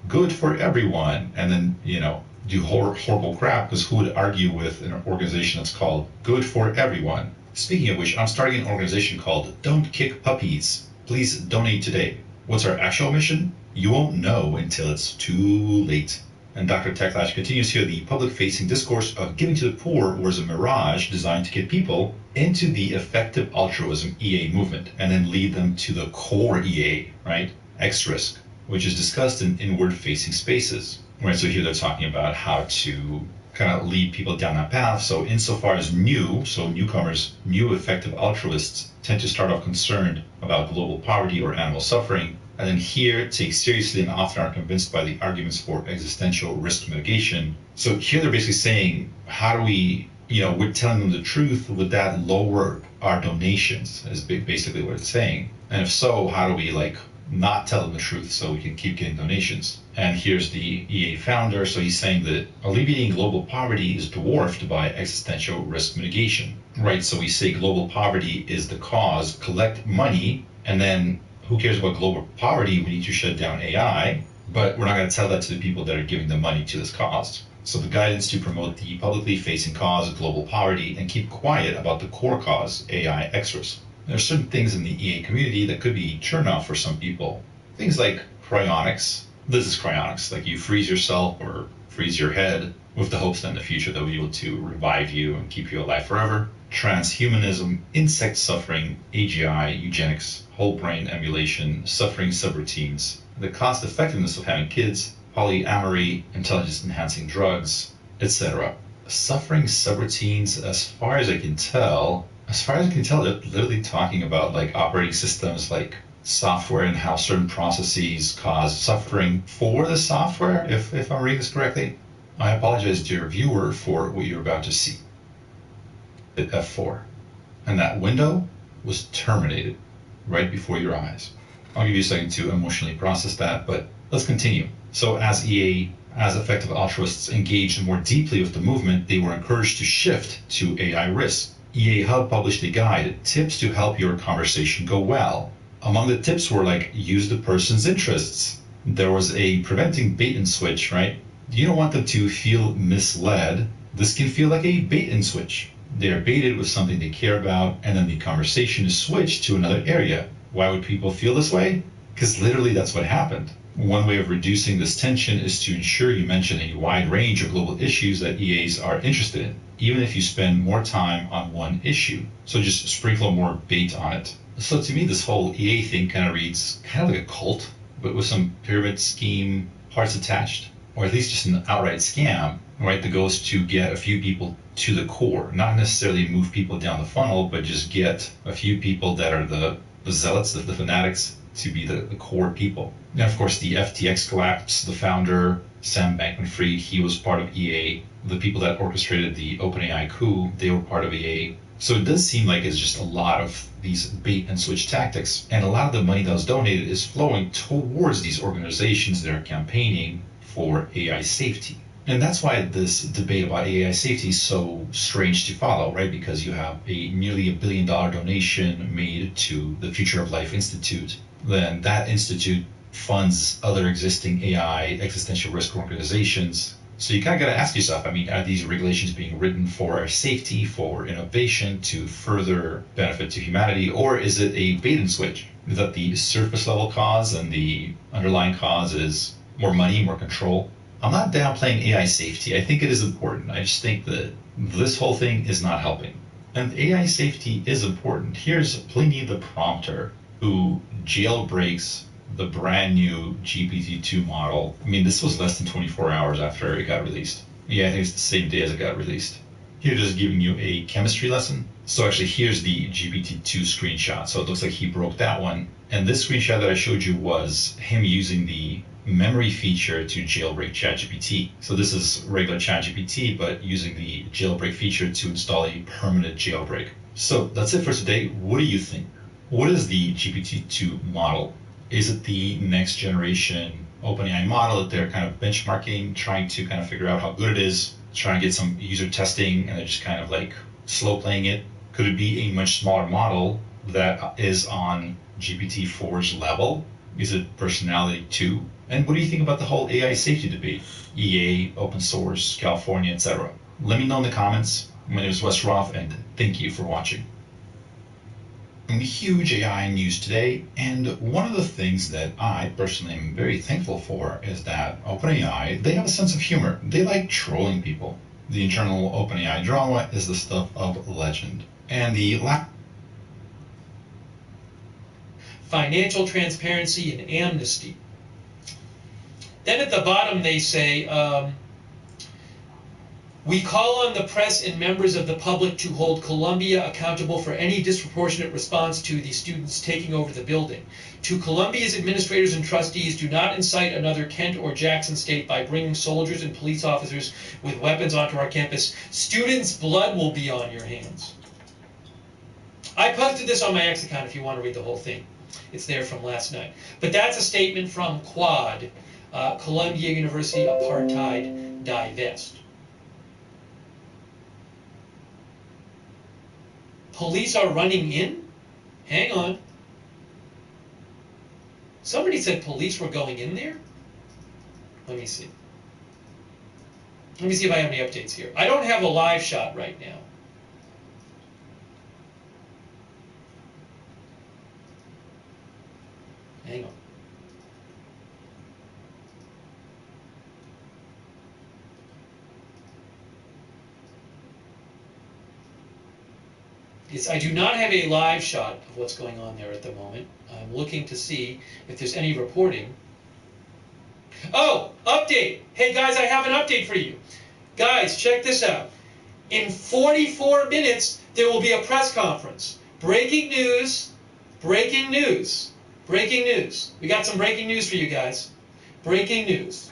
good for everyone, and then, do horrible crap, because who would argue with an organization that's called good for everyone? Speaking of which, I'm starting an organization called Don't Kick Puppies. Please donate today. What's our actual mission? You won't know until it's too late. And Dr. Techlash continues here, the public-facing discourse of giving to the poor was a mirage designed to get people into the effective altruism EA movement and then lead them to the core EA, right? X-Risk, which is discussed in inward-facing spaces. Right, so here they're talking about how to kind of lead people down that path. So insofar as newcomers, new effective altruists tend to start off concerned about global poverty or animal suffering, and then here take seriously and often are convinced by the arguments for existential risk mitigation. So here they're basically saying, how do we, we're telling them the truth, would that lower our donations, is basically what it's saying. And if so, how do we not tell them the truth so we can keep getting donations? And here's the EA founder. So he's saying that alleviating global poverty is dwarfed by existential risk mitigation, right? So we say global poverty is the cause, collect money, and then who cares about global poverty? We need to shut down AI, but we're not going to tell that to the people that are giving the money to this cause. So the guidance to promote the publicly facing cause of global poverty and keep quiet about the core cause, AI X-Risk. There are certain things in the EA community that could be turn off for some people. Things like cryonics. This is cryonics, like you freeze yourself or freeze your head with the hopes that in the future they'll be able to revive you and keep you alive forever. Transhumanism, insect suffering, AGI, eugenics, whole brain emulation, suffering subroutines, the cost effectiveness of having kids, polyamory, intelligence enhancing drugs, etc. Suffering subroutines, as far as I can tell, they're literally talking about operating systems, like software, and how certain processes cause suffering for the software, if I'm reading this correctly. I apologize to your viewer for what you're about to see. Hit F4. And that window was terminated right before your eyes. I'll give you a second to emotionally process that, but let's continue. So as effective altruists engaged more deeply with the movement, they were encouraged to shift to AI risk. EA Hub published a guide, tips to help your conversation go well. Among the tips were use the person's interests. There was a preventing bait and switch, right? You don't want them to feel misled. This can feel like a bait and switch. They're baited with something they care about, and then the conversation is switched to another area. Why would people feel this way? Because literally that's what happened. One way of reducing this tension is to ensure you mention a wide range of global issues that EAs are interested in, even if you spend more time on one issue. So just sprinkle more bait on it. So to me, this whole EA thing kind of reads kind of like a cult, but with some pyramid scheme parts attached, or at least just an outright scam, right, that goes to get a few people to the core, not necessarily move people down the funnel, but just get a few people that are the zealots, the fanatics, to be the core people. And of course, the FTX collapse, the founder, Sam Bankman-Fried, he was part of EA. The people that orchestrated the OpenAI coup, they were part of EA. So it does seem like it's just a lot of these bait and switch tactics. And a lot of the money that was donated is flowing towards these organizations that are campaigning for AI safety. And that's why this debate about AI safety is so strange to follow, right? Because you have a nearly $1 billion donation made to the Future of Life Institute. Then that institute funds other existing AI existential risk organizations. So you kind of got to ask yourself, are these regulations being written for safety, for innovation, to further benefit to humanity, or is it a bait and switch? Is that the surface level cause and the underlying cause is more money, more control? I'm not downplaying AI safety. I think it is important. I just think that this whole thing is not helping. And AI safety is important. Here's Pliny the Prompter, who jailbreaks the brand new GPT-2 model. This was less than 24 hours after it got released. Yeah, I think it's the same day as it got released. Here, just giving you a chemistry lesson. So actually, here's the GPT-2 screenshot. So it looks like he broke that one. And this screenshot that I showed you was him using the memory feature to jailbreak ChatGPT. So this is regular ChatGPT, but using the jailbreak feature to install a permanent jailbreak. So that's it for today. What do you think? What is the GPT-2 model? Is it the next generation OpenAI model that they're kind of benchmarking, trying to kind of figure out how good it is, trying to get some user testing, and they're just kind of like slow playing it? Could it be a much smaller model that is on GPT-4's level? Is it personality 2? And what do you think about the whole AI safety debate? EA, open source, California, etc. Let me know in the comments. My name is Wes Roth, and thank you for watching. Huge AI news today, and one of the things that I personally am very thankful for is that OpenAI, they have a sense of humor. They like trolling people. The internal OpenAI drama is the stuff of legend. And the financial transparency and amnesty. Then at the bottom they say, we call on the press and members of the public to hold Columbia accountable for any disproportionate response to the students taking over the building. To Columbia's administrators and trustees, do not incite another Kent or Jackson state by bringing soldiers and police officers with weapons onto our campus. Students' blood will be on your hands. I posted this on my X account if you want to read the whole thing. It's there from last night. But that's a statement from Quad, Columbia University Apartheid Divest. Police are running in? Hang on. Somebody said police were going in there? Let me see. Let me see if I have any updates here. I don't have a live shot right now. Hang on. I do not have a live shot of what's going on there at the moment. I'm looking to see if there's any reporting. Oh, update. Hey guys, I have an update for you. Guys, check this out. In 44 minutes, there will be a press conference. Breaking news, breaking news, breaking news. We got some breaking news for you guys. Breaking news.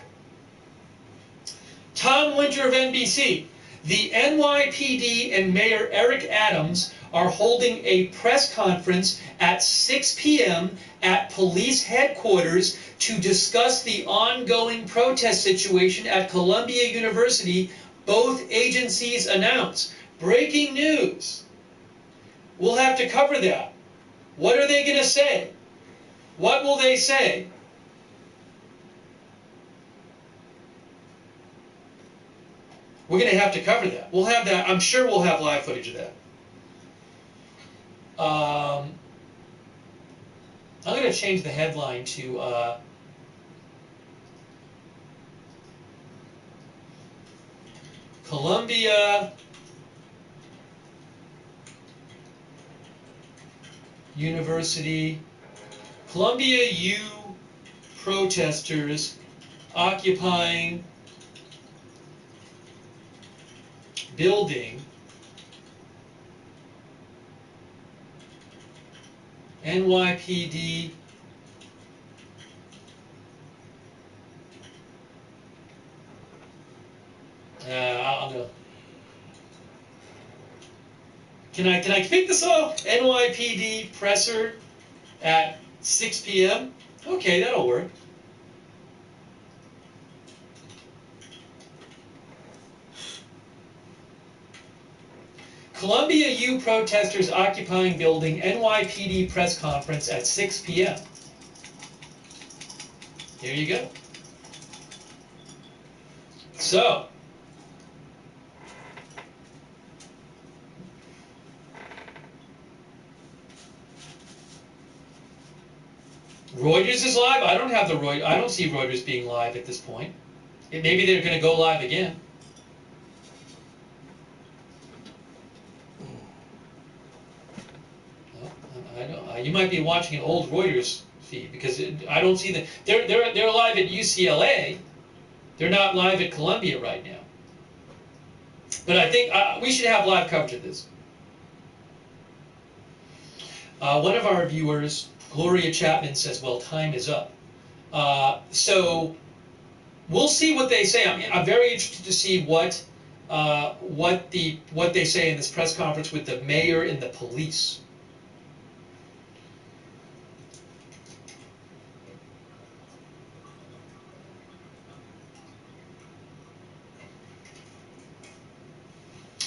Tom Winter of NBC. The NYPD and Mayor Eric Adams are holding a press conference at 6 p.m. at police headquarters to discuss the ongoing protest situation at Columbia University, both agencies announce. Breaking news. We'll have to cover that. What are they going to say? What will they say? We're going to have to cover that. We'll have that. I'm sure we'll have live footage of that. I'm going to change the headline to Columbia University, Columbia U protesters occupying building NYPD I'm gonna, can I pick this off? NYPD presser at 6 p.m. Okay, that'll work. Columbia U protesters occupying building, NYPD press conference at 6 p.m. There you go. So, Reuters is live. I don't have the Reuters. I don't see Reuters being live at this point. Maybe they're going to go live again. I know you might be watching an old Reuters feed because I don't see that they're live at UCLA. They're not live at Columbia right now. But I think we should have live coverage of this. One of our viewers Gloria Chapman says, well, time is up. So we'll see what they say. I'm very interested to see what they say in this press conference with the mayor and the police.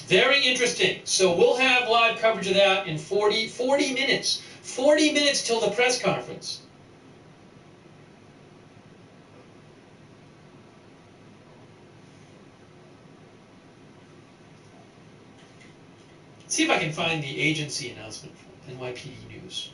Very interesting. So we'll have live coverage of that in 40 minutes. 40 minutes till the press conference. See if I can find the agency announcement from NYPD News.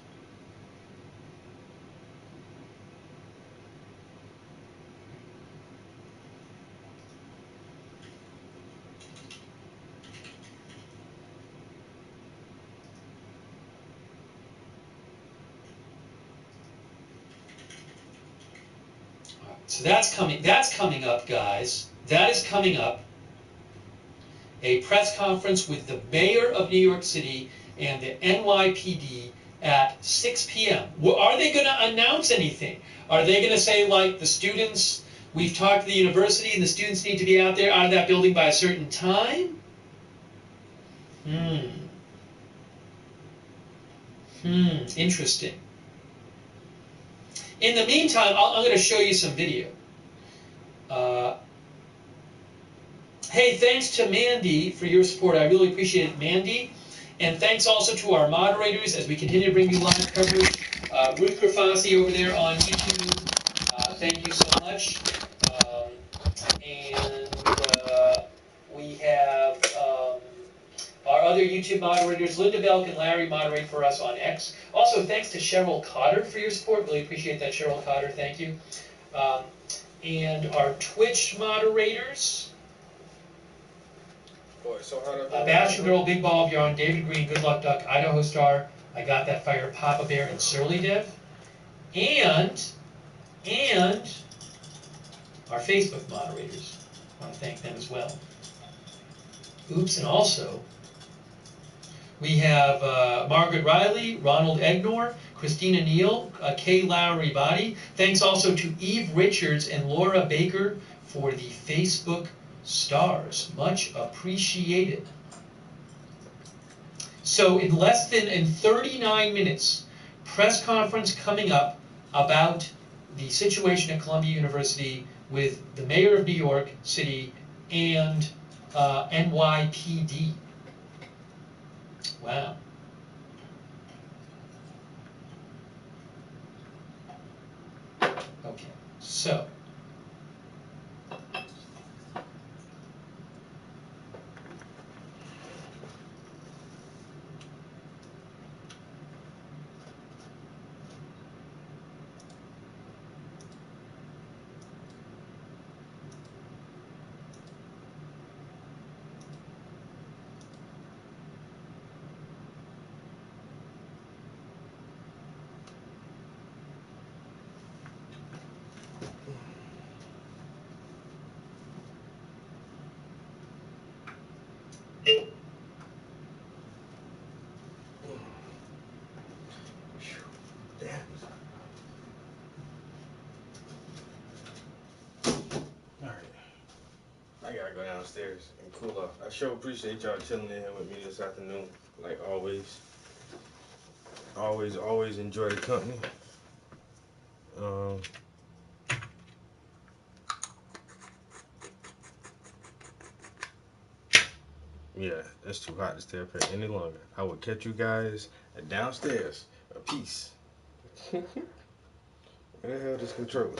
So that's coming up, guys. That is coming up. A press conference with the mayor of New York City and the NYPD at 6 p.m. Are they going to announce anything? Are they going to say, like, the students, we've talked to the university and the students need to be out of that building by a certain time? Interesting. In the meantime, I'm going to show you some video. Hey, thanks to Mandy for your support. I really appreciate it, Mandy. And thanks also to our moderators as we continue to bring you live coverage. Ruth Grafasi over there on YouTube, thank you so much. We have our other YouTube moderators, Linda Belk and Larry, moderate for us on X. Also, thanks to Cheryl Cotter for your support. Really appreciate that, Cheryl Cotter. Thank you. And our Twitch moderators. Bachelor Girl, Big Ball, Bjorn, David Green, Good Luck Duck, Idaho Star, I Got That Fire, Papa Bear, and Surly Dev. And our Facebook moderators. I want to thank them as well. Oops, and also we have Margaret Riley, Ronald Egnor, Christina Neal, Kay Lowry Body. Thanks also to Eve Richards and Laura Baker for the Facebook stars. Much appreciated. So in less than 39 minutes, press conference coming up about the situation at Columbia University with the mayor of New York City and NYPD. Wow. Okay, so I gotta go downstairs and cool off. I sure appreciate y'all chilling in here with me this afternoon, like always. Always enjoy the company. Yeah, it's too hot to stay up here any longer. I will catch you guys downstairs. Peace. Where the hell is this controller?